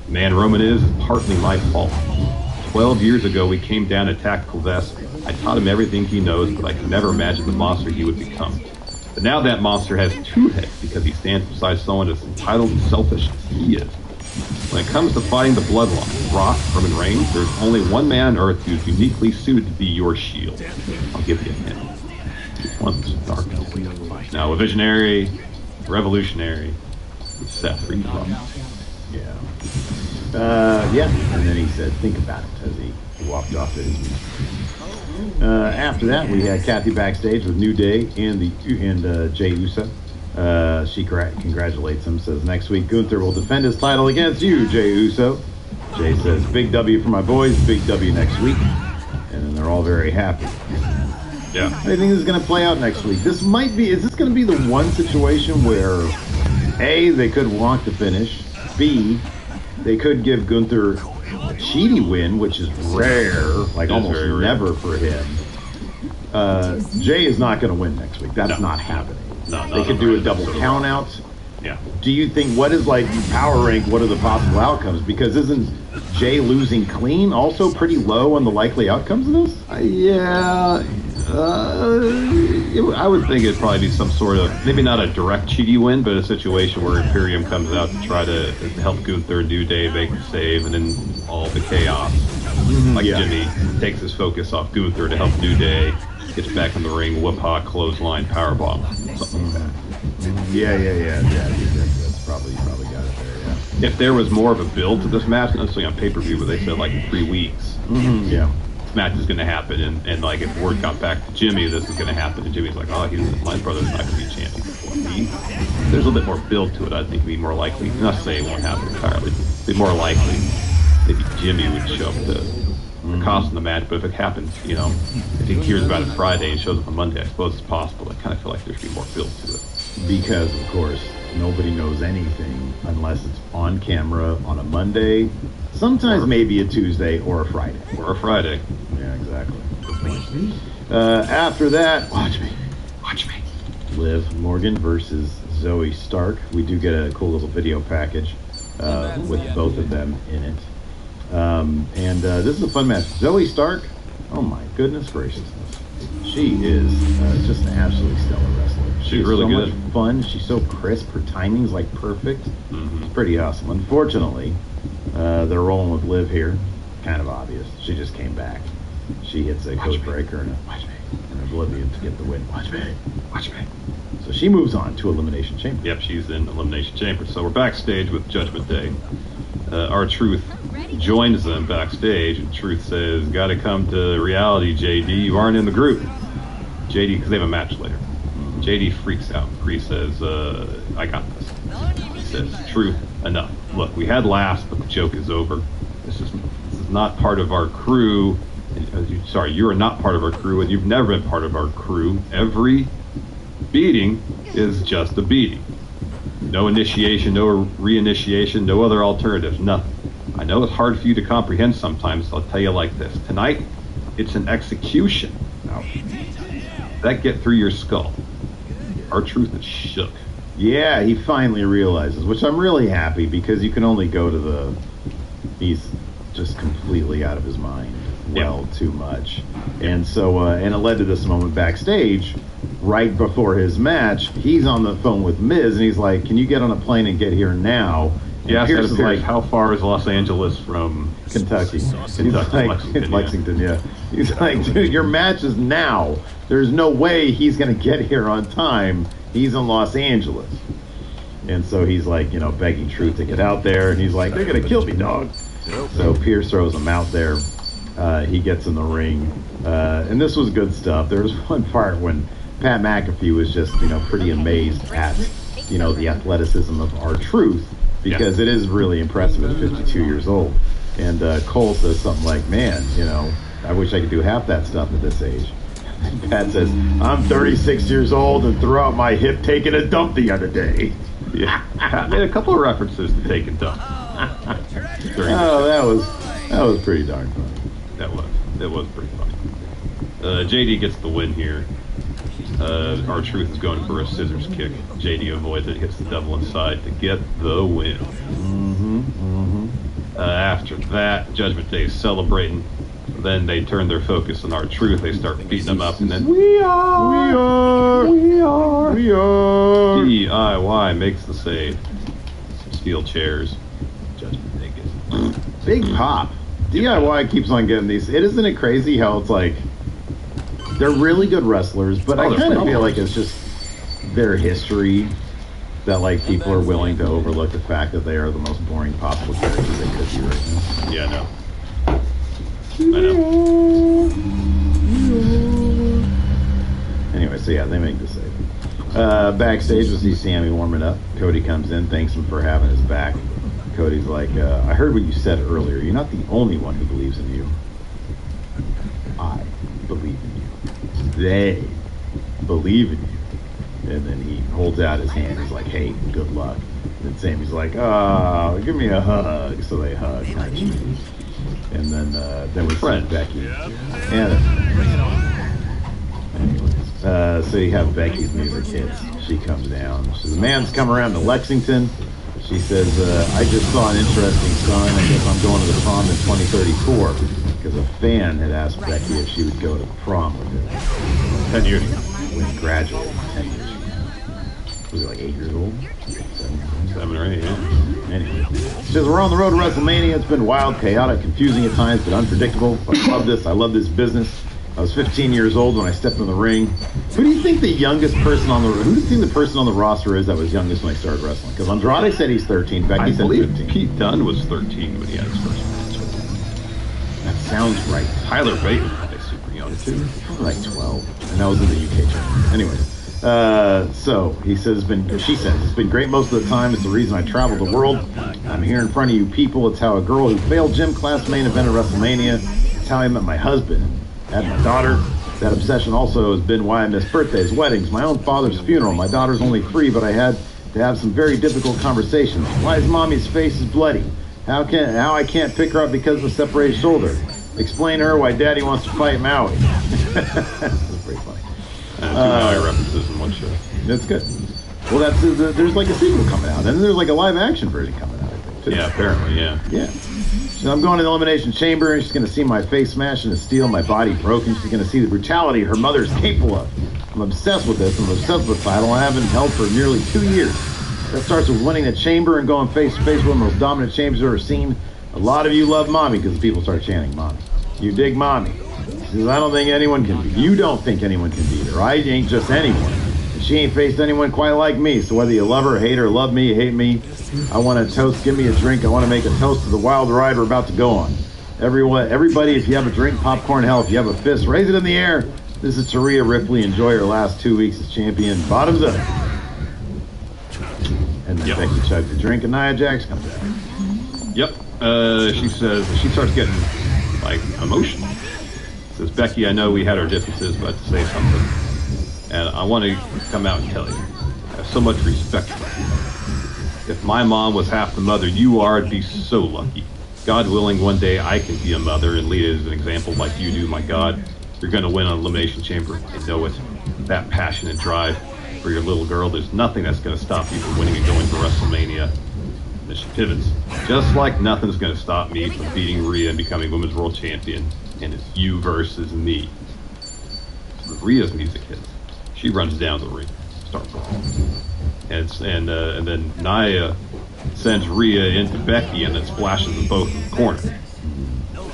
The man Roman is partly my fault. 12 years ago, we came down to Tactical Vest. I taught him everything he knows, but I could never imagine the monster he would become. But now that monster has two heads because he stands beside someone as entitled and selfish as he is. When it comes to fighting the bloodline, Rock, Roman Reigns, there's only one man on Earth who's uniquely suited to be your shield. I'll give you a hint. One's dark. Now, a visionary, revolutionary, Seth Rollins. Yeah. And then he said, think about it, as he walked off to his music. After that, we had Kathy backstage with New Day and Jey Uso. She congratulates him, says, next week Gunther will defend his title against you, Jey Uso. Jey says, big W for my boys, big W next week. And then they're all very happy. Yeah. I think this is going to play out next week. Is this going to be the one situation where, A, they could want the finish, B, they could give Gunther a cheaty win, which is rare, like almost never for him. Jey is not going to win next week. That's not happening. No, they could do a double count out. Yeah. Do you think, what is like power rank, what are the possible outcomes? Because isn't Jey losing clean also pretty low on the likely outcomes of this? I would think it'd probably be some sort of, maybe not a direct cheaty win, but a situation where Imperium comes out to try to help Gunther, New Day make the save, and then all the chaos. Jimmy takes his focus off Gunther to help New Day, gets back in the ring, whoop hawk, clothesline, powerbomb, something like that. Yeah. That's probably got it there, yeah. If there was more of a build to this match, not necessarily on pay-per-view, where they said like in 3 weeks. Yeah. This match is going to happen, and like if word got back to Jimmy, this is going to happen, and Jimmy's like, my brother's not going to be champion before me. There's a little bit more build to it. I think it'd be more likely, not to say it won't happen entirely, be more likely maybe Jimmy would show up to cost in the match, but if it happens, if he hears about it Friday and shows up on Monday, I suppose it's possible. I kind of feel like there should be more build to it. Because, of course, nobody knows anything unless it's on camera on a Monday, sometimes maybe a Tuesday or a Friday. Or a Friday. Yeah, exactly. After that, Watch me. Liv Morgan versus Zoe Stark. We do get a cool little video package with both of them in it. This is a fun match. Zoe Stark, oh my goodness graciousness. She is just an absolutely stellar wrestler. She's really so good. Much fun. She's so crisp. Her timing's like perfect. Mm-hmm. It's pretty awesome. Unfortunately, they're rolling with Liv here. Kind of obvious. She just came back. She hits a code breaker and an Oblivion to get the win. Watch me. So she moves on to Elimination Chamber. Yep, she's in Elimination Chamber. So we're backstage with Judgment Day. R-Truth joins them backstage, and Truth says, "Gotta come to reality, JD. You aren't in the group." JD, because they have a match later. JD freaks out. Bree says, "I got this." He says, "Truth, enough. Look, we had laughs, but the joke is over. This is not part of our crew. You are not part of our crew, and you've never been part of our crew. Every beating is just a beating. No initiation, no reinitiation, no other alternatives, nothing. I know it's hard for you to comprehend sometimes, so I'll tell you like this. Tonight, it's an execution. Now, that get through your skull." R-Truth is shook. Yeah, he finally realizes, which I'm really happy because you can only go to he's just completely out of his mind. Well, too much. And so, and it led to this moment backstage, right before his match. He's on the phone with Miz, and he's like, "Can you get on a plane and get here now?" Yeah, Pierce is like, how far is Los Angeles from Kentucky? Kentucky, Like, Lexington, yeah. He's like, "Dude, your match is now. There's no way he's going to get here on time. He's in Los Angeles." And so he's like, begging Truth to get out there, and he's like, "They're going to kill me, dog." So Pierce throws him out there. He gets in the ring, and this was good stuff. There was one part when Pat McAfee was just, pretty amazed at, the athleticism of R-Truth, because it is really impressive at 52 years old. And Cole says something like, "Man, I wish I could do half that stuff at this age." And Pat says, "I'm 36 years old and threw out my hip taking a dump the other day." Yeah, Pat made a couple of references to taking dump. Oh, that was pretty darn funny. That was pretty funny. JD gets the win here. R-Truth is going for a scissors kick. JD avoids it, hits the devil inside to get the win. After that, Judgment Day is celebrating. Then they turn their focus on R-Truth. They start beating him up, and then DIY makes the save. Some steel chairs. Judgment Day gets big pop. DIY keeps on getting these. Isn't it crazy how it's like they're really good wrestlers, but I kind of feel like it's just their history that like people are willing to overlook the fact that they are the most boring possible characters they could be right now. Yeah, I know. Anyway, so yeah, they make the save. Backstage, we see Sammy warming up. Cody comes in, thanks him for having his back. Cody's like, "I heard what you said earlier. You're not the only one who believes in you. I believe in you. They believe in you." And then he holds out his hand. He's like, "Hey, good luck." And Sammy's like, "Oh, give me a hug." So they hug. And then we see Becky. So you have Becky's music hits. She comes down. She says, "The man's come around to Lexington." She says, "I just saw an interesting sign. I guess I'm going to the prom in 2034. Because a fan had asked Becky if she would go to the prom with him. 10 years ago. When he graduated 10 years ago. Was he like 8 years old? 7 or 8, yeah. Anyway. She says, "We're on the road to WrestleMania. It's been wild, chaotic, confusing at times, but unpredictable. But I love this. I love this business. I was 15 years old when I stepped in the ring." Who do you think the youngest person on the roster is that was youngest when they started wrestling? Because Andrade said he's 13, Becky said 15. Pete Dunne was 13 when he had his first match. That sounds right. Tyler Bate was probably super young too. Probably like 12. And that was in the UK channel. Anyway. So he says she says, "It's been great most of the time. It's the reason I travel the world. I'm here in front of you people. It's how a girl who failed gym class main event at WrestleMania. It's how I met my husband. I had my daughter. That obsession also has been why I miss birthdays, weddings, my own father's funeral. My daughter's only 3, but I had to have some very difficult conversations. Why is mommy's face is bloody? How I can't pick her up because of a separated shoulder? Explain to her why daddy wants to fight Maui." That's pretty funny. Two Maui references in one show. That's good. Well, there's like a sequel coming out, and there's like a live action version coming out, I think, too. Yeah, apparently, yeah. Yeah. So I'm going to the Elimination Chamber, and she's going to see my face smashed into steel, my body broken. She's going to see the brutality her mother is capable of. I'm obsessed with this. I'm obsessed with the title. I haven't held for nearly 2 years. That starts with winning the chamber and going face to face with one of the most dominant chambers I've ever seen. A lot of you love Mommy because people start chanting Mommy. You dig Mommy. She says, I don't think anyone can beat. You don't think anyone can beat her. I ain't just anyone. And she ain't faced anyone quite like me. So whether you love her, hate her, love me, hate me, I want to toast. Give me a drink. I want to make a toast to the wild ride we're about to go on. Everybody, if you have a drink, popcorn, hell, if you have a fist, raise it in the air. This is Taria Ripley. Enjoy her last 2 weeks as champion. Bottoms up. And then Becky chugs the drink, and Nia Jax comes out. Yep. She says, she starts getting, like, emotional. Says, Becky, I know we had our differences, but to say something. And I want to come out and tell you, I have so much respect for you. If my mom was half the mother you are, I'd be so lucky. God willing, one day I can be a mother and lead as an example like you do, my God. You're going to win on Elimination Chamber. I know it. That passion and drive for your little girl, there's nothing that's going to stop you from winning and going to WrestleMania. And she pivots. Just like nothing's going to stop me from beating Rhea and becoming Women's World Champion. And it's you versus me. So Rhea's music hits. She runs down the ring. Starts brawling. And then Nia sends Rhea into Becky and then splashes them both in the corner.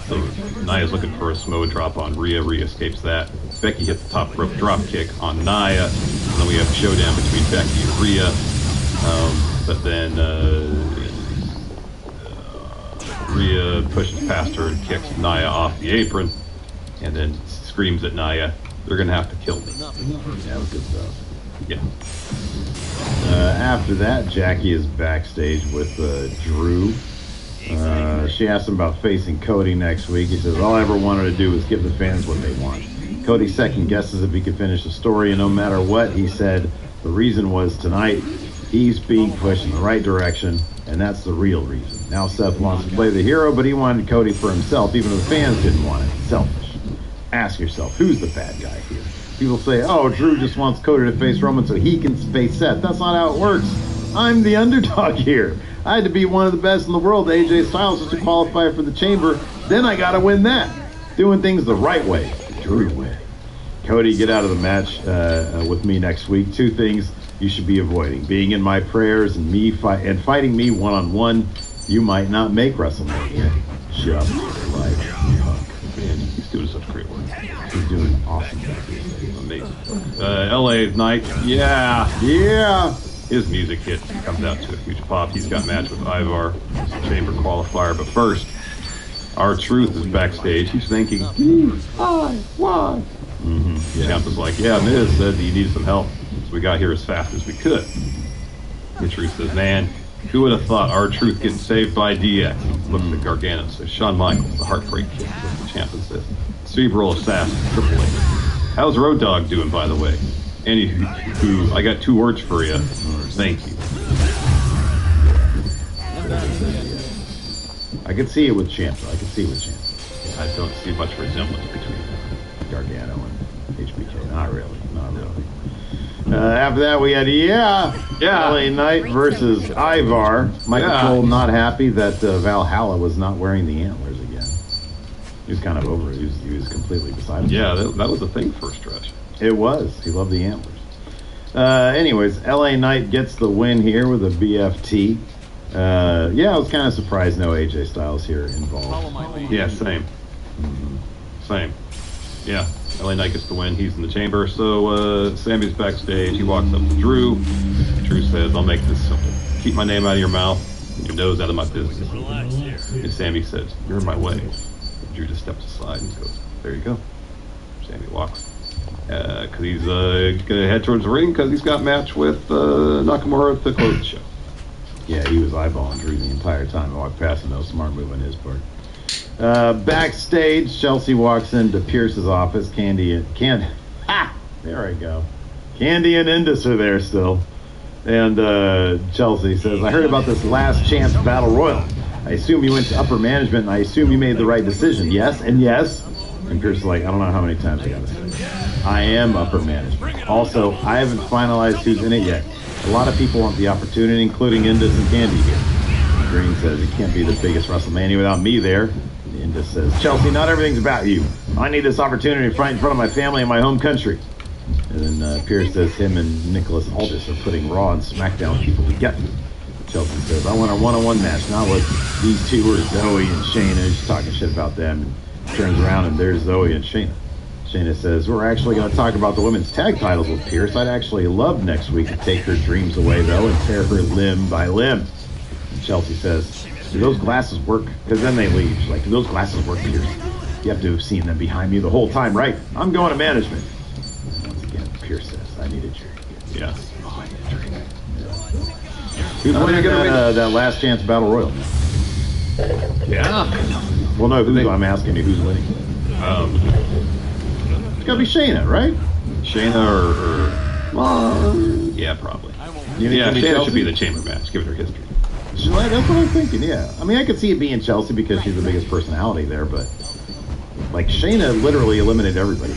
So Nia's looking for a Samoa drop on Rhea. Rhea escapes that. Becky hits the top rope drop kick on Nia. And then we have a showdown between Becky and Rhea. But then Rhea pushes past her and kicks Nia off the apron. And then screams at Nia, they're going to have to kill me. Yeah, that was good stuff. Yeah. After that, Jackie is backstage with Drew. She asked him about facing Cody next week. He says, all I ever wanted to do was give the fans what they want. Cody second guesses if he could finish the story, and no matter what, he said the reason was tonight he's being pushed in the right direction, and that's the real reason. Now Seth wants to play the hero, but he wanted Cody for himself, even if the fans didn't want it. Selfish. Ask yourself, who's the bad guy here? People say, oh, Drew just wants Cody to face Roman so he can face Seth. That's not how it works. I'm the underdog here. I had to be one of the best in the world, AJ Styles, just to qualify for the chamber. Then I got to win that. Doing things the right way, the Drew way. Cody, get out of the match with me next week. 2 things you should be avoiding. Being in my prayers and fighting me one-on-one. You might not make WrestleMania. Just like Punk. Man, he's doing such great work. He's doing awesome. Amazing. LA Knight, yeah. His music hit comes out to a huge pop. He's got a match with Ivar, chamber qualifier. But first, R-Truth is backstage. He's thinking, why? Ciampa's like, yeah, Miz said that you need some help, so we got here as fast as we could. R-Truth says, man, who would have thought R-Truth getting saved by DX? Looks at Gargano and says, Shawn Michaels, the Heartbreak Kid. Ciampa says, Cerebral Assassin, Triple H. How's Road Dogg doing, by the way? Anywho, I got 2 words for you. Thank you. I could see it with Ciampa. I don't see much resemblance between Gargano and HBK. Not really. After that, we had LA Knight versus Ivar. Michael Cole not happy that Valhalla was not wearing the antlers again. He was kind of over it. He was completely beside himself. Yeah, that was a thing for a stretch. It was. He loved the antlers. Anyways, LA Knight gets the win here with a BFT. I was kind of surprised no AJ Styles here involved. Yeah, same. Same. Yeah, LA Knight gets the win. He's in the chamber. So Sammy's backstage. He walks up to Drew. Drew says, I'll make this simple. Keep my name out of your mouth, your nose out of my business. And Sammy says, you're in my way. Drew just steps aside and goes, there you go. Sammy walks. Because he's going to head towards the ring because he's got a match with Nakamura to close the show. Yeah, he was eyeballing Drew the entire time. I walked past him. No smart move on his part. Backstage, Chelsea walks into Pierce's office. Candy, there I go. Candy and Indus are there still. And Chelsea says, I heard about this last chance battle royal. I assume you went to upper management and I assume you made the right decision. Yes, and yes. And Pierce is like, I don't know how many times I gotta say. I am upper management. Also, I haven't finalized who's in it yet. A lot of people want the opportunity, including Indus and Candy here. Green says, it can't be the biggest WrestleMania without me there. Indus says, Chelsea, not everything's about you. I need this opportunity to fight in front of my family and my home country. And then Pierce says, him and Nicholas Aldis are putting Raw and SmackDown people together. Chelsea says, I want a one-on-one match, not with these two or Zoe and Shayna. She's talking shit about them. And turns around and there's Zoe and Shayna. Shayna says, we're actually going to talk about the women's tag titles with Pierce. I'd actually love next week to take her dreams away, though, and tear her limb by limb. And Chelsea says, do those glasses work? Because then they leave. She's like, do those glasses work, Pierce? You have to have seen them behind me the whole time, right? I'm going to management. Once again, Pierce says, I need a drink. Yeah. Oh, I need a drink. Yeah. Who's winning that last chance battle royal? Yeah. Well, no, I'm asking you who's winning. It's got to be Shayna, right? Shayna or yeah, probably. Yeah, Shayna should be the chamber match, given her history. That's what I'm thinking, yeah. I mean, I could see it being Chelsea because she's the biggest personality there, but like Shayna literally eliminated everybody.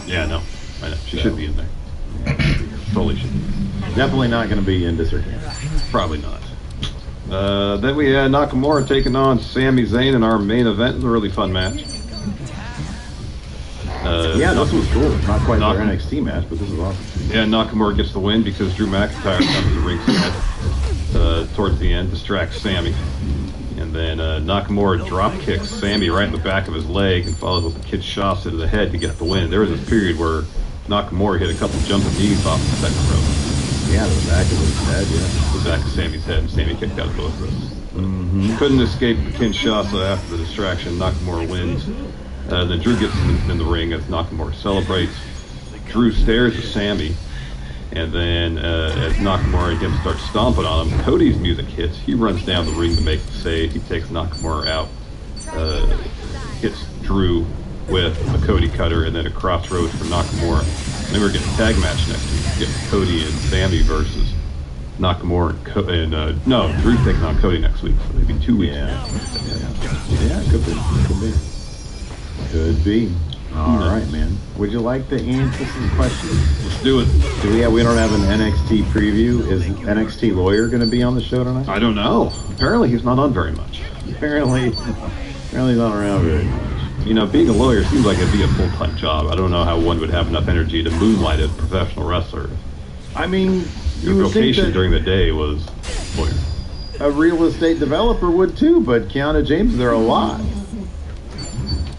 Yeah, no. I know. She should be in there. Yeah, totally should be. Definitely not going to be in this or probably not. Then we had Nakamura taking on Sami Zayn in our main event. It was a really fun match. Yeah, this was cool. Not quite their NXT match, but this is awesome. Yeah, Nakamura gets the win because Drew McIntyre comes to the ringside towards the end, distracts Sami. And then Nakamura drop kicks Sami right in the back of his leg and follows with a Kinshasa to the head to get the win. There was this period where Nakamura hit a couple jumping knees off the second rope. Yeah, the back of his head, yeah. The back of Sami's head, and Sami kicked out of both ropes. Mm-hmm. Couldn't escape the Kinshasa after the distraction. Nakamura wins. Then Drew gets in the ring as Nakamura celebrates. Drew stares at Sami, and then as Nakamura again starts stomping on him, Cody's music hits. He runs down the ring to make the save. He takes Nakamura out, hits Drew with a Cody cutter, and then a crossroads for Nakamura. And then we're getting a tag match next week. We're getting Cody and Sami versus Nakamura and Drew's taking on Cody next week, so maybe 2 weeks. Yeah, could be. Could be. All right, man. Would you like to answer some questions? Let's do it. We don't have an NXT preview. Is NXT Lawyer going to be on the show tonight? I don't know. Apparently he's not on very much. Apparently he's not around very much. You know, being a lawyer seems like it'd be a full-time job. I don't know how one would have enough energy to moonlight as a professional wrestler. I mean, your vocation during the day was lawyer. A real estate developer would too, but Kiana James there a lot.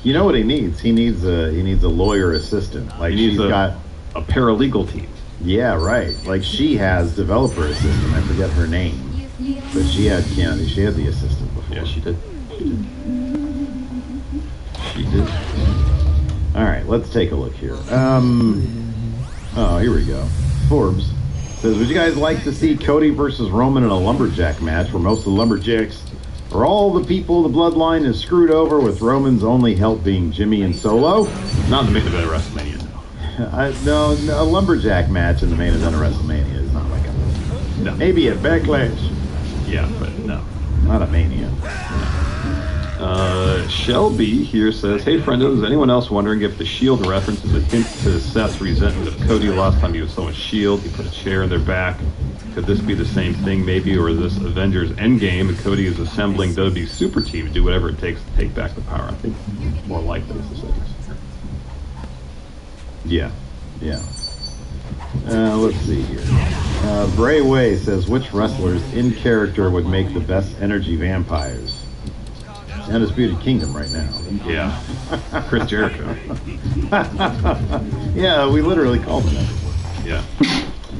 You know what he needs? He needs a lawyer assistant. Like she's got a paralegal team. Yeah, right. Like she has developer assistant. I forget her name, but she had Kiana. She had the assistant before. Yeah, she did. All right, let's take a look here. Here we go. Forbes says, would you guys like to see Cody versus Roman in a lumberjack match where most of the lumberjacks are all the people the bloodline is screwed over, with Roman's only help being Jimmy and Solo? Not in the main event of WrestleMania, no. No, a lumberjack match in the main event of WrestleMania is not like a... No. Maybe a Backlash. Yeah, but no. Not a Mania. Shelby here says, hey friendo, is anyone else wondering if the Shield reference is a hint to Seth's resentment of Cody last time he was throwing Shield? He put a chair in their back. Could this be the same thing maybe, or is this Avengers Endgame and Cody is assembling WWE's super team to do whatever it takes to take back the power? I think more likely it's the same. Yeah. Let's see here. Bray Way says, which wrestlers in character would make the best energy vampires? Undisputed Kingdom right now. Yeah. Chris Jericho. Yeah, we literally called him that. Yeah.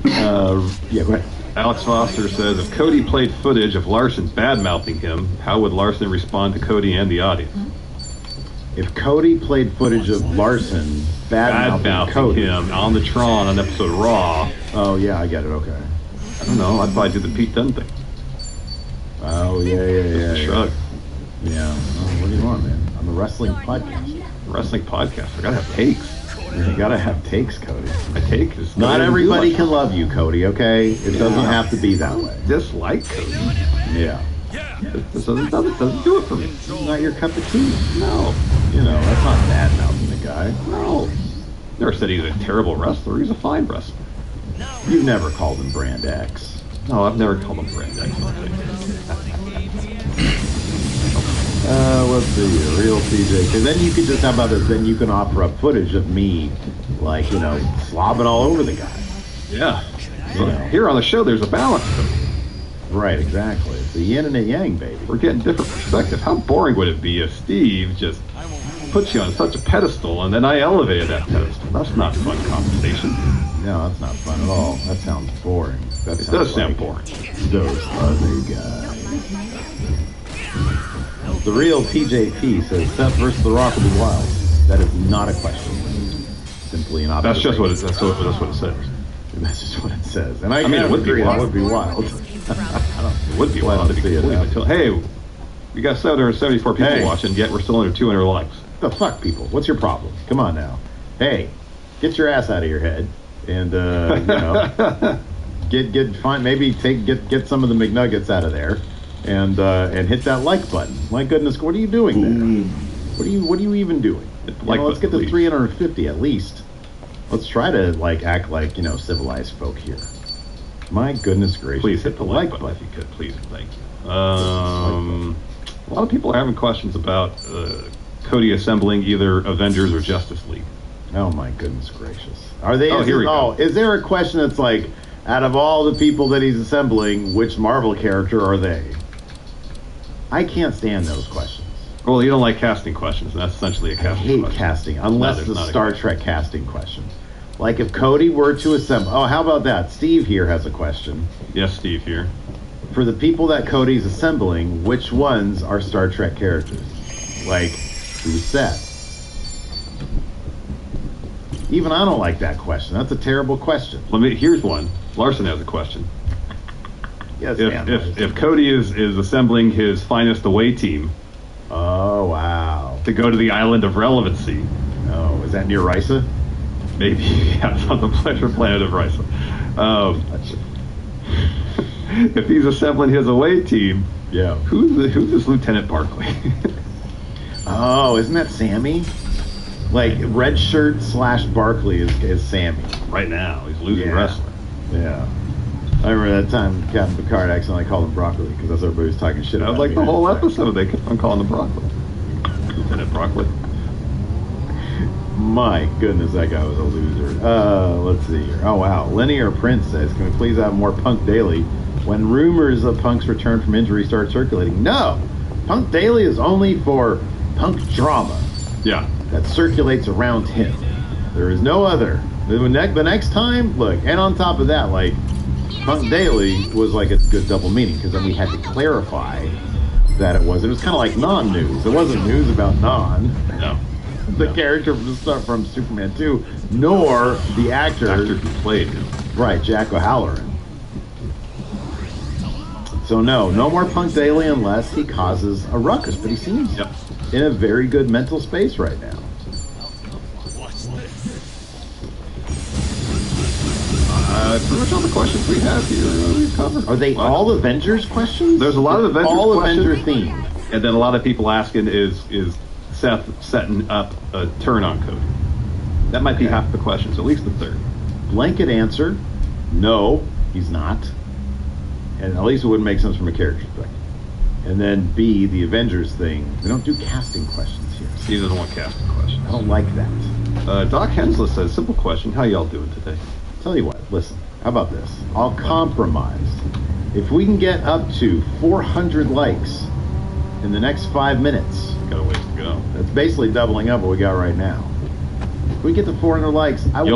Go ahead. Alex Foster says, if Cody played footage of Larson bad-mouthing him, how would Larson respond to Cody and the audience? If Cody played footage of Larson bad-mouthing Cody him on the Tron on episode Raw. Oh, yeah, I get it, okay. I don't know, I'd probably do the Pete Dunne thing. Oh, yeah. Shrug. Yeah. Well, what do you want, man? I'm a wrestling podcast. I gotta have takes. You gotta have takes, Cody. My take is... Not everybody can love you, Cody, okay? It doesn't have to be that way. Dislike Cody. Yeah. It doesn't do it for me. It's not your cup of tea. No. You know, that's not bad mouthing the guy. No. Never said he's a terrible wrestler. He's a fine wrestler. You've never called him Brand X. No, I've never called him Brand X. Let's see, real TJ. Because then you could just, how about this? Then you can offer up footage of me, like, you know, slobbing all over the guy. Yeah. You know. Here on the show, there's a balance. Right, exactly. It's a yin and a yang, baby. We're getting different perspective. How boring would it be if Steve just puts you on such a pedestal and then I elevated that pedestal? That's not fun conversation. No, that's not fun at all. That sounds boring. That It does sound boring. Those other guys. The real TJP says Seth versus The Rock will be wild. That is not a question. Simply an That's observation. just what it says. That's just what it says. And I mean, it would be agree. wild. That would be wild. It would be wild to be see it completely happen. until. Hey, we got 774 people Hey. watching, yet we're still under 200 likes. The fuck, people? What's your problem? Come on now. Hey, get your ass out of your head, and you know, find maybe get some of the McNuggets out of there, and hit that like button. My goodness, what are you doing there? What are you even doing? Like Let's get button, to please. 350 at least. Let's try to act like, you know, civilized folk here. My goodness gracious! Please hit the like button if you could, please. Thank you. A lot of people are having questions about Cody assembling either Avengers or Justice League. Oh my goodness gracious! Are they? Oh, here we go. Is there a question that's like, out of all the people that he's assembling, which Marvel character are they? I can't stand those questions. Well, you don't like casting questions, and that's essentially a I casting hate question. casting, unless there's the not a Star question. Trek casting question. Like if Cody were to assemble. Oh, how about that? Steve here has a question. Yes, Steve here. For the people that Cody's assembling, which ones are Star Trek characters? Like, who's Seth? Even I don't like that question. That's a terrible question. Here's one. Larson has a question. Yes, Dan. If Cody is assembling his finest away team Oh, wow. to go to the island of relevancy, Oh, is that near Risa? maybe yeah, it's on the pleasure planet of Risa. If he's assembling his away team, Yeah. who's this Lieutenant Barkley? Oh, isn't that Sammy? Like, red shirt / Barkley is Sammy. Right now, he's losing Yeah. wrestler. Yeah. I remember that time Captain Picard accidentally called him Broccoli because that's what everybody was talking shit That about. was like me. the whole episode. They kept on calling him Broccoli. Lieutenant Broccoli. My goodness, that guy was a loser. Let's see here. Oh, wow. Linear Prince says, can we please have more Punk Daily when rumors of Punk's return from injury start circulating? No! Punk Daily is only for Punk drama Yeah. that circulates around him. There is no other. The next time, look, and on top of that, like, Punk Daily was like a good double meaning because then we had to clarify that it was kind of like non-news. It wasn't news about No. the character from Superman 2, nor the actor Who played him. right, Jack O'Halloran. So no more Punk Daily unless he causes a ruckus, but he seems Yep. in a very good mental space right now. Pretty much all the questions we have here we've covered. Are they all Avengers questions? There's a lot of Avengers all questions. Avenger themed. And then a lot of people asking, is Seth setting up a turn on Cody? That might be Okay. half the questions, at least the third. Blanket answer: no, he's not. And at least it wouldn't make sense from a character perspective. And then B, the Avengers thing. We don't do casting questions here. Steve doesn't want casting questions. I don't like that. Doc Hensler says, simple question, how y'all doing today? Tell you what, listen, how about this? I'll compromise. If we can get up to 400 likes in the next 5 minutes, Got a ways to go. that's basically doubling up what we got right now. If we get to 400 likes, I will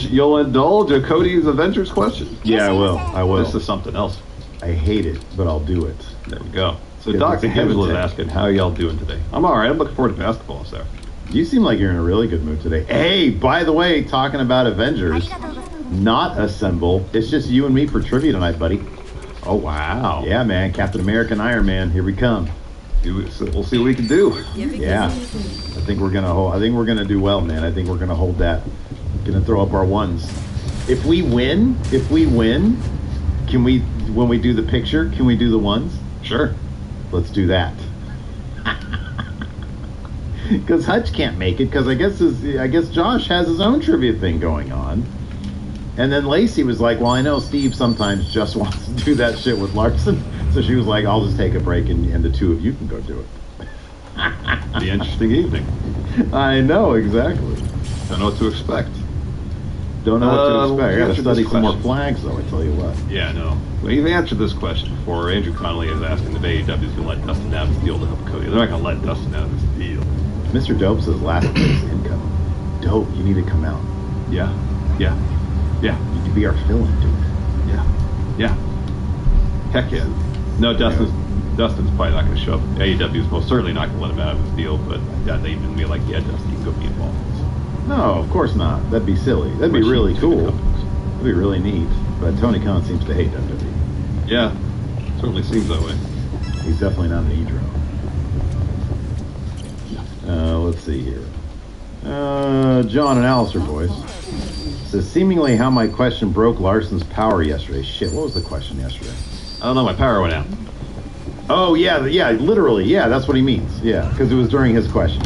You'll indulge a Cody's Avengers question? Yeah, I will. I will. This is something else. I hate it, but I'll do it. There we go. So Give Doc us a Hensler is hesitate. asking, how y'all doing today? I'm all right. I'm looking forward to basketball, sir. You seem like you're in a really good mood today. Hey, by the way, talking about Avengers, not assemble. It's just you and me for trivia tonight, buddy. Oh, wow. Yeah, man. Captain America and Iron Man. Here we come. So we'll see what we can do. Yeah. I think we're gonna do well, man. I think we're gonna hold that. Gonna throw up our ones. If we win, can we, when we do the picture, can we do the ones? Sure. Let's do that. because Hutch can't make it because I guess Josh has his own trivia thing going on. And then Lacey was like, well, I know Steve sometimes just wants to do that shit with Larson. So she was like, I'll just take a break and the two of you can go do it. The interesting evening. I know, exactly. Don't know what to expect. Don't know what to expect. I gotta study some more question. flags, though, I tell you what. Yeah, no. Well, you've answered this question before. Andrew Connolly is asking if AEW is going to let Dustin out of his deal to help Cody. They're not going to let Dustin out of his deal. Mr. Dope says last place income. Dope, you need to come out. Yeah. Yeah. Yeah. You could be our fill-in, dude. Yeah. Yeah. Heck yeah. No, Dustin's probably not going to show up. AEW is most certainly not going to let him out of his deal, but they even be like, yeah, Dustin, you can go be involved. No, of course not. That'd be silly. That'd be really cool. That'd be really neat. But Tony Khan seems to hate WWE. Yeah. Certainly seems that way. He's definitely not an Edro. Let's see here. John and Alistair, boys. Says, seemingly how my question broke Larson's power yesterday. Shit, what was the question yesterday? I don't know, my power went out. Oh, yeah, literally. Yeah, that's what he means. Yeah, because it was during his question.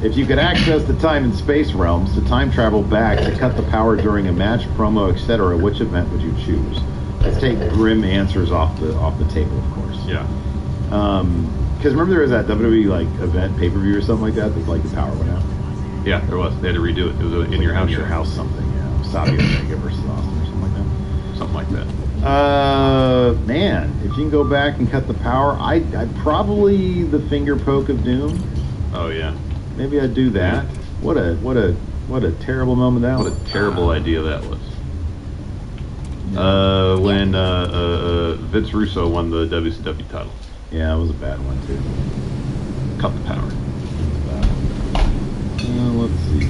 If you could access the time and space realms to time travel back to cut the power during a match, promo, etc., which event would you choose? Let's take grim answers off the table, of course. Yeah. Because remember there was that WWE like event, pay-per-view or something like that like the power went out? Yeah, there was. They had to redo it. It was in your house. In your house something, yeah. Saudi Arabia versus Austin or something like that. Something like that. Man, if you can go back and cut the power, I'd probably the finger poke of doom. Oh yeah. Maybe I'd do that. What a terrible moment that was. What a terrible idea that was. When Vince Russo won the WCW title. Yeah, it was a bad one too. Cut the power. Let's see.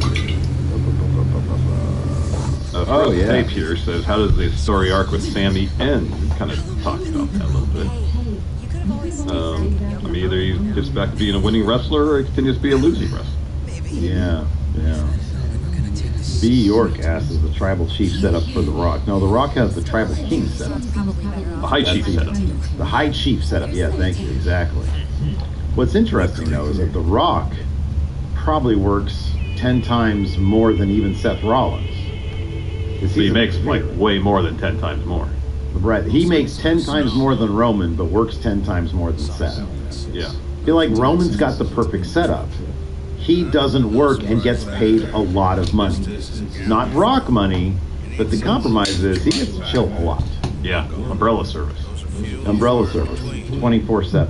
Oh yeah. Tape here says, how does the story arc with Sammy end? We kind of talked about that a little bit. I mean, either he gets back to being a winning wrestler or he continues to be a losing wrestler. Yeah. B. York asks, is the Tribal Chief set up for The Rock? No, The Rock has the Tribal King set up. The High Chief set up. The High Chief set up, yeah, thank you, exactly. What's interesting, though, is that The Rock probably works 10 times more than even Seth Rollins. So he makes like way more than 10 times more. Right, he makes 10 times more than Roman, but works 10 times more than Seth. Yeah. I feel like Roman's got the perfect setup. He doesn't work and gets paid a lot of money. Not Rock money, but the compromise is he gets to chill a lot. Yeah, umbrella service. Umbrella service, 24/7.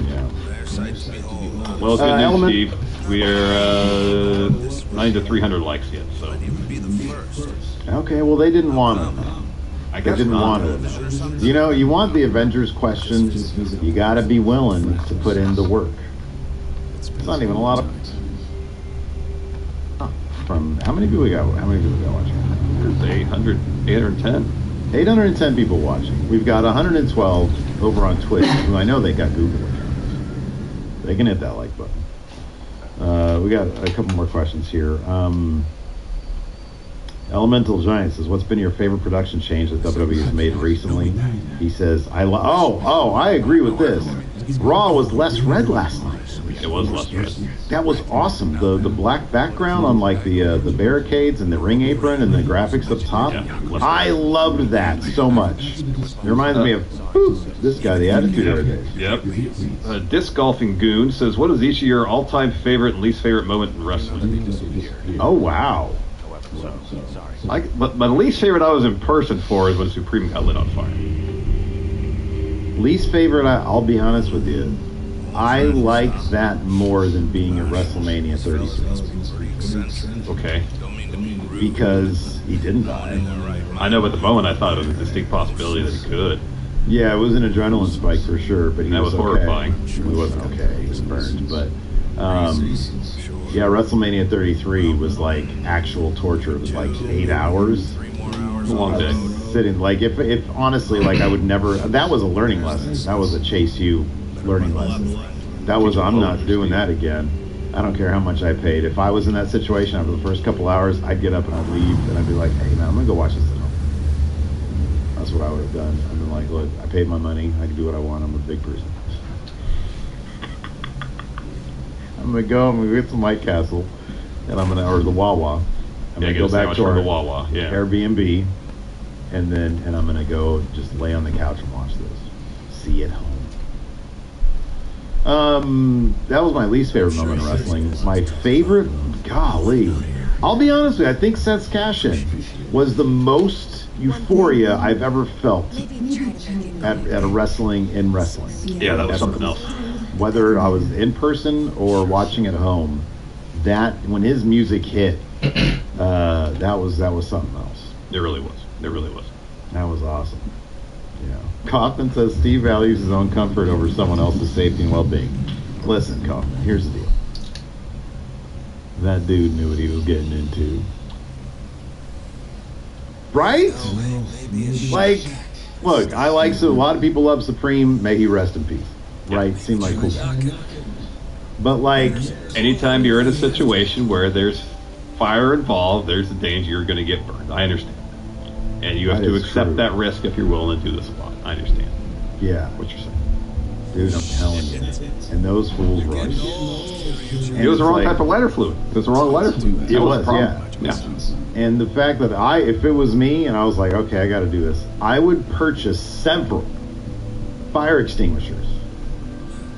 Yeah. Well, it's good news, Steve. We are 9 to 300 likes yet, so. Okay, well, they didn't want it. I guess They didn't want it. You know, you want the Avengers questions, you gotta be willing to put in the work. It's not even a lot of... From how many people we got? How many people we got watching? There's 810. 810 people watching. We've got 112 over on Twitch, who I know they got Google accounts. They can hit that like button. We got a couple more questions here. Elemental Giant says, what's been your favorite production change that WWE has made recently? He says, I agree with this. Raw was less red last night. It was less red. That was awesome. The black background on like the barricades and the ring apron and the graphics up top. Yeah, I loved that so much. It reminds me of this guy, the Attitude Era days. Yep. Disc Golfing Goon says, what is each of your all-time favorite and least favorite moment in wrestling? Oh, wow. But my least favorite I was in person for is when Supreme got lit on fire. Least favorite, I'll be honest with you. I liked that more than being at WrestleMania 33. Okay. Because he didn't die. I know, but at the moment I thought it was a distinct possibility that he could. Yeah, it was an adrenaline spike for sure, but that was horrifying. He wasn't okay. He was burned, but yeah, WrestleMania 33 was like actual torture. It was like 8 hours. It's a long day. Sitting like if honestly, like I would never. That was a learning lesson. That was a Chase U learning lesson. That was I'm not doing that again. I don't care how much I paid. If I was in that situation after the first couple hours, I'd get up and I'd leave and I'd be like, hey man, I'm gonna go watch this at home. That's what I would have done. I've been like, look, I paid my money. I can do what I want. I'm a big person. I'm gonna go get some White Castle, and or the Wawa. I'm gonna go back to our the Wawa. Yeah. Airbnb, and I'm gonna go just lay on the couch and watch this. See it home. That was my least favorite moment in wrestling. My favorite, golly, I'll be honest with you, I think Seth's cash-in was the most euphoria I've ever felt at a wrestling. Yeah, that was something else. Whether I was in person or watching at home, that when his music hit, that was something else. It really was. It really was. That was awesome. Yeah. Kaufman says Steve values his own comfort over someone else's safety and well-being. Listen, Kaufman, here's the deal. That dude knew what he was getting into. Right? Like, look, a lot of people love Supreme. May he rest in peace. Right? Seemed like cool guy. But like, anytime you're in a situation where there's fire involved, there's a danger you're going to get burned. I understand. And you have to accept that risk if you're willing to do the spot. I understand. Yeah. What you're saying. Dude, I'm telling you. And those fools rushed. It was the wrong type of lighter fluid. It was the wrong lighter fluid. It was, yeah. And the fact that if it was me and I was like, okay, I got to do this, I would purchase several fire extinguishers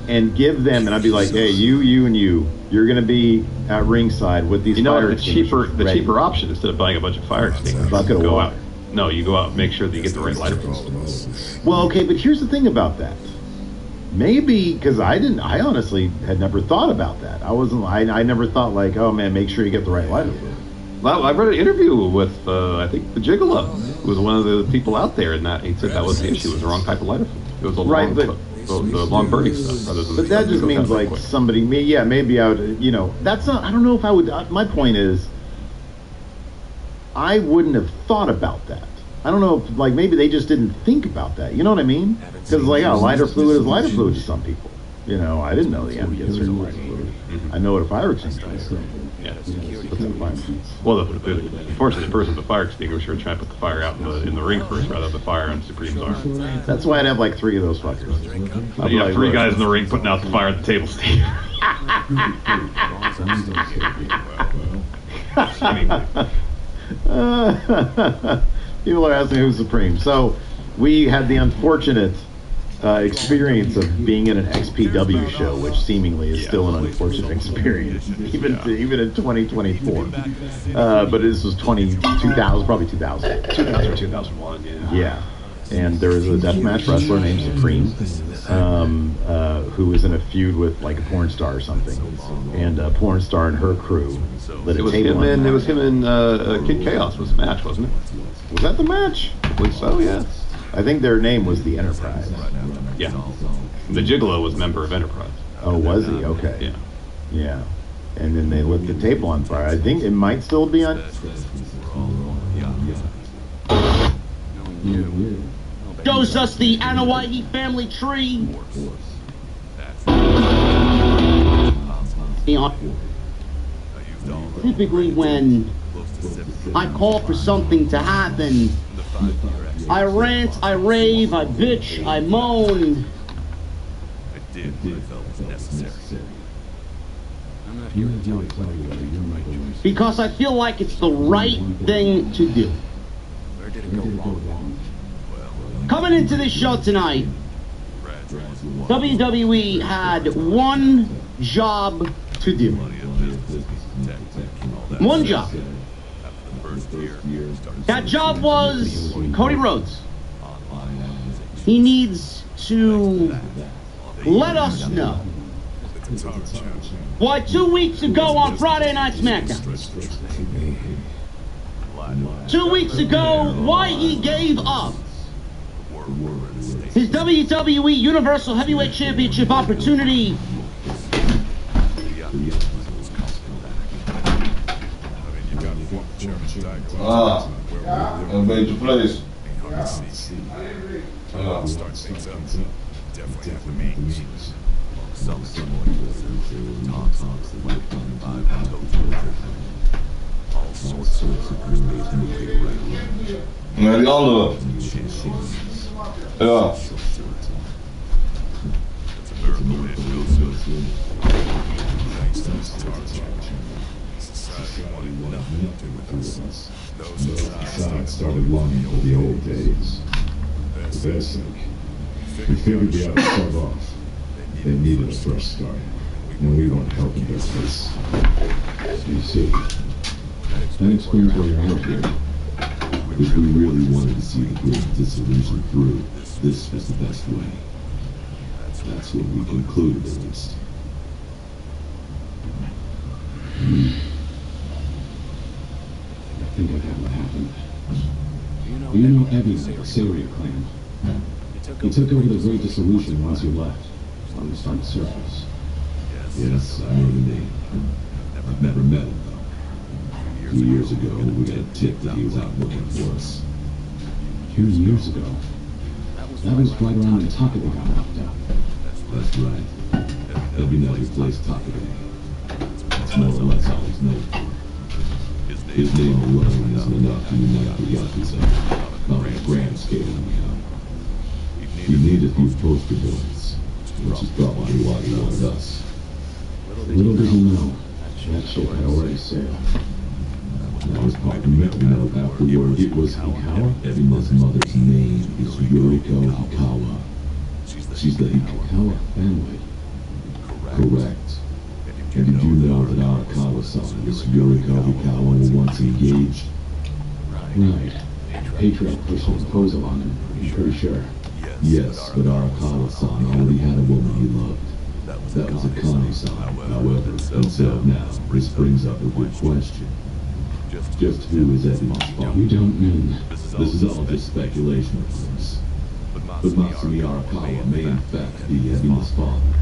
and give them, and I'd be like, hey, you, and you're going to be at ringside with these fire extinguishers. The cheaper option, instead of buying a bunch of fire extinguishers, bucket of water. No, you go out and make sure that you get the right lighter fluid. Well, okay, but here's the thing about that. Maybe, because I honestly had never thought about that. I never thought like, oh man, make sure you get the right lighter fluid. Well, I read an interview with, I think, the Gigolo, who was one of the people out there, and he said that was the issue. It was the wrong type of lighter fluid. It was the long burning stuff. Rather than but that just means like somebody, maybe I would, that's not, I don't know if I would, my point is, I wouldn't have thought about that. I don't know if, like, maybe they just didn't think about that. You know what I mean? Because, like, lighter fluid is lighter fluid to some people. I didn't know the ambience of lighter fluid. I know what a fire extinguisher is. Yeah. Well, unfortunately, the person with the fire extinguisher would try to put the fire out in the ring first rather than the fire on Supreme's arm. That's why I'd have, like, 3 of those fuckers. You have 3 guys in the ring putting out the fire at the table, Steve. People are asking who's Supreme. So we had the unfortunate experience of being in an XPW show, which seemingly is still an unfortunate experience, even in 2024. But this was 2000, probably 2000. 2000 or 2001, yeah. Yeah. And there was a deathmatch wrestler named Supreme, who was in a feud with like a porn star or something, and a porn star and her crew lit a table. It was him and Kid Chaos was the match, wasn't it? Was that the match? I believe so, yeah. I think their name was the Enterprise. Yeah. The Gigolo was a member of Enterprise. Oh, was he? Okay. Yeah. Yeah. And then they lit the table on fire. I think it might still be on. Shows us the Anawagi family tree. Typically when I call for something to happen, I rant, I rave, I bitch, I moan. I did what I felt was necessary. I'm not here to tell you whether you made the right choice. Because I feel like it's the right thing to do. Where did it go wrong? Coming into this show tonight, WWE had one job to do. One job. That job was Cody Rhodes. He needs to let us know why 2 weeks ago on Friday Night SmackDown, 2 weeks ago, why he gave up his WWE Universal Heavyweight Championship opportunity a major place. Start things up. Definitely have the means. Some all sorts of Naar die andere. Ja. Those inside started longing for the old days. For their sake, we figured we ought to start off. They needed a fresh start, and we weren't helping their case. You see, that explains why you're out here. If we really wanted to see the great dissolution through, this was the best way. That's what we concluded, at least. I think I got what happened. You know Evie, the Syria clan. He took over the Great Dissolution once you left, on the surface. Yes, I know the name. I've never met him, though. 2 years ago, we got a tip that he was out looking for us. 2 years ago? That was right around the Takade got locked up. That's right. Evie now replaced Takade. That's more or less all he's known for. His name alone isn't enough to unite the Yakuza, not on a grand scale anyhow. He needed a few poster boys, which is probably why he wanted us. Little did he know, that ship had already sailed. That was part of the note afterward. It was Hikawa. Evima's mother's name is Yuriko Hikawa. She's the Hikawa family. Correct. And did you know that Arakawa-san and Miss Yuriko Hikawa were once engaged? Right. Patriarch pushed a proposal on him, I'm pretty sure. Yes, but Arakawa-san already had a woman he loved. That was Akane-san. However, until now, this brings up a good question. Just who is Evima's father? You don't mean... This is all just speculation, of course. But Matsumi Arakawa may in fact be Evima's father.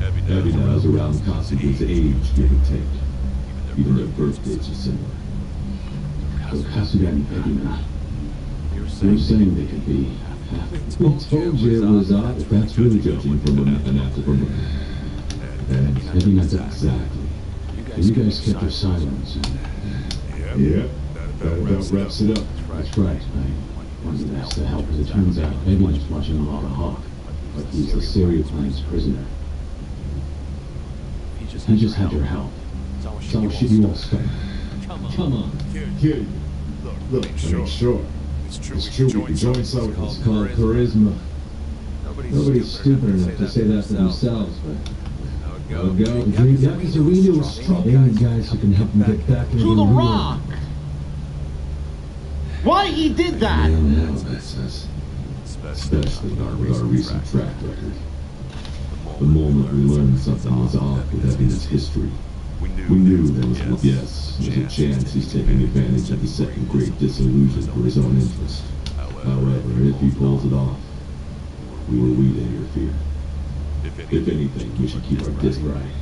Evina is around Kasuga's age, give or take. Even their birth dates are similar. So Kasuga and Evina, you're saying they could be half. We told you it was odd, if that's really judging from an after from and Evina, exactly. And you guys kept your silence. Yeah, that about wraps it up. That's right. I wanted to ask the help, as it turns out, Evina's watching a lot of Hawk, but he's the Syria clan's prisoner. He just had your help. So should you all start? Come on. Kid. Look, make sure. It's true we can join something. It's called charisma. Nobody's stupid enough to say that for themselves, but... Go. The Great Yakuza we knew was strong. They need guys who can help them get back into the rock. Why he did that? Yeah, that's us. Especially with our recent track record. The moment we learned something was off with Evina's history, we knew there was a chance he's taking advantage of the second Great Dissolution for his own interest. However, if he pulls it off, we to interfere. If anything, we should keep our distance right.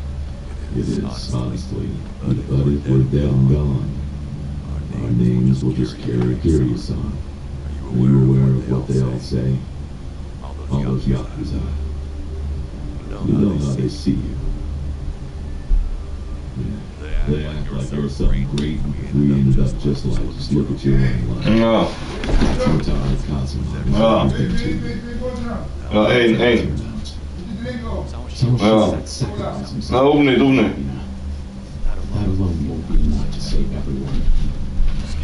It is, honestly, but if we're dead and gone, our names will just carry Kiryu-san. Are you aware of what they all say? All those Yakuza. You know how they see you. Yeah. They act like you're something great, and we ended up just look at your own life. No. Hey. That alone won't be enough to save everyone.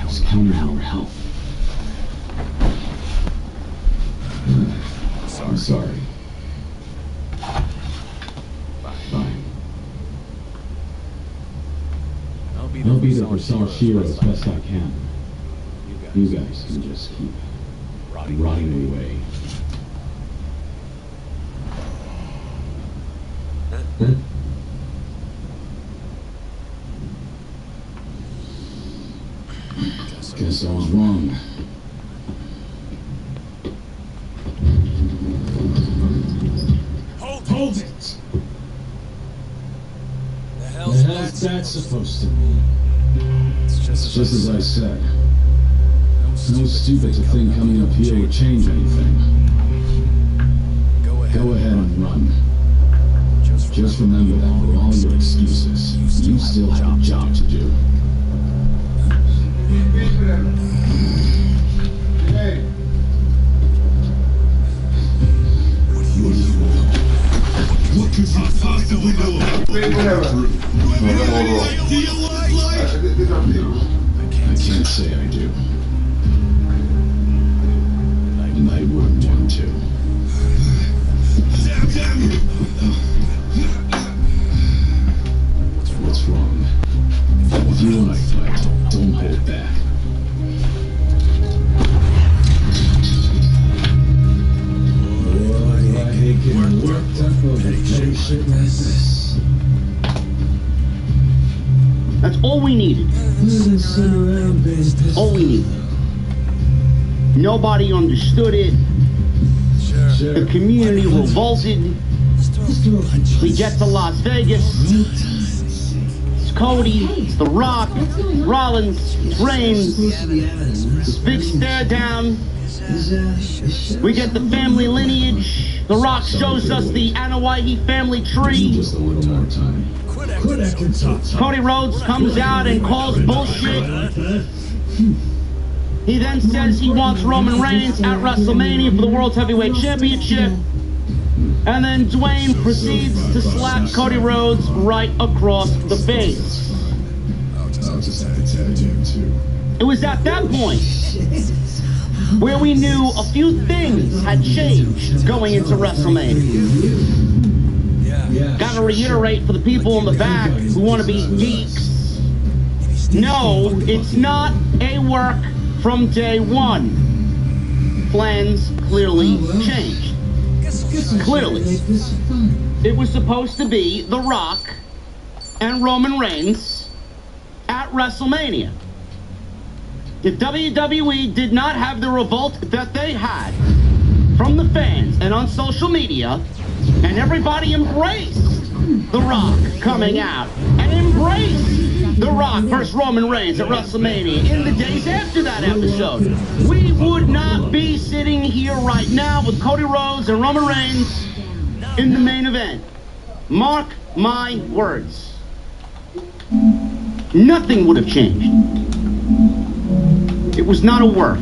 Just count on our help. I'm sorry. Fine. I'll be there for Sawashiro as best I can. You guys can just keep rotting away. Guess I was wrong. Hold it! The hell's that supposed to mean? It's just as I said. No stupid to think coming up here would change anything. Go ahead and run. Just remember that for all your excuses, you still have a job to do. Hey. What could you possibly know about Whatever. I can't say I do. And I wouldn't want to. What's wrong? If you want to fight, don't hold back. Boy, I hate getting worked up over petty shit like this. That's all we needed. All we needed. Nobody understood it. The community revolted. We get to Las Vegas. It's Cody. It's The Rock. Rollins. It's Reigns. This big stare down. We get the family lineage. The Rock shows us the Anawahi family tree. Just a little more time. Cody Rhodes comes out and calls bullshit. He then says he wants Roman Reigns at WrestleMania for the World Heavyweight Championship. And then Dwayne proceeds to slap Cody Rhodes right across the face. It was at that point where we knew a few things had changed going into WrestleMania. Gotta reiterate for the people in the back who want to be geeks. No, it's not a work from day one. Plans clearly changed. Clearly. It was supposed to be The Rock and Roman Reigns at WrestleMania. If WWE did not have the revolt that they had from the fans and on social media, and everybody embraced The Rock coming out, and embraced The Rock versus Roman Reigns at WrestleMania in the days after that episode, we would not be sitting here right now with Cody Rhodes and Roman Reigns in the main event. Mark my words. Nothing would have changed. It was not a work.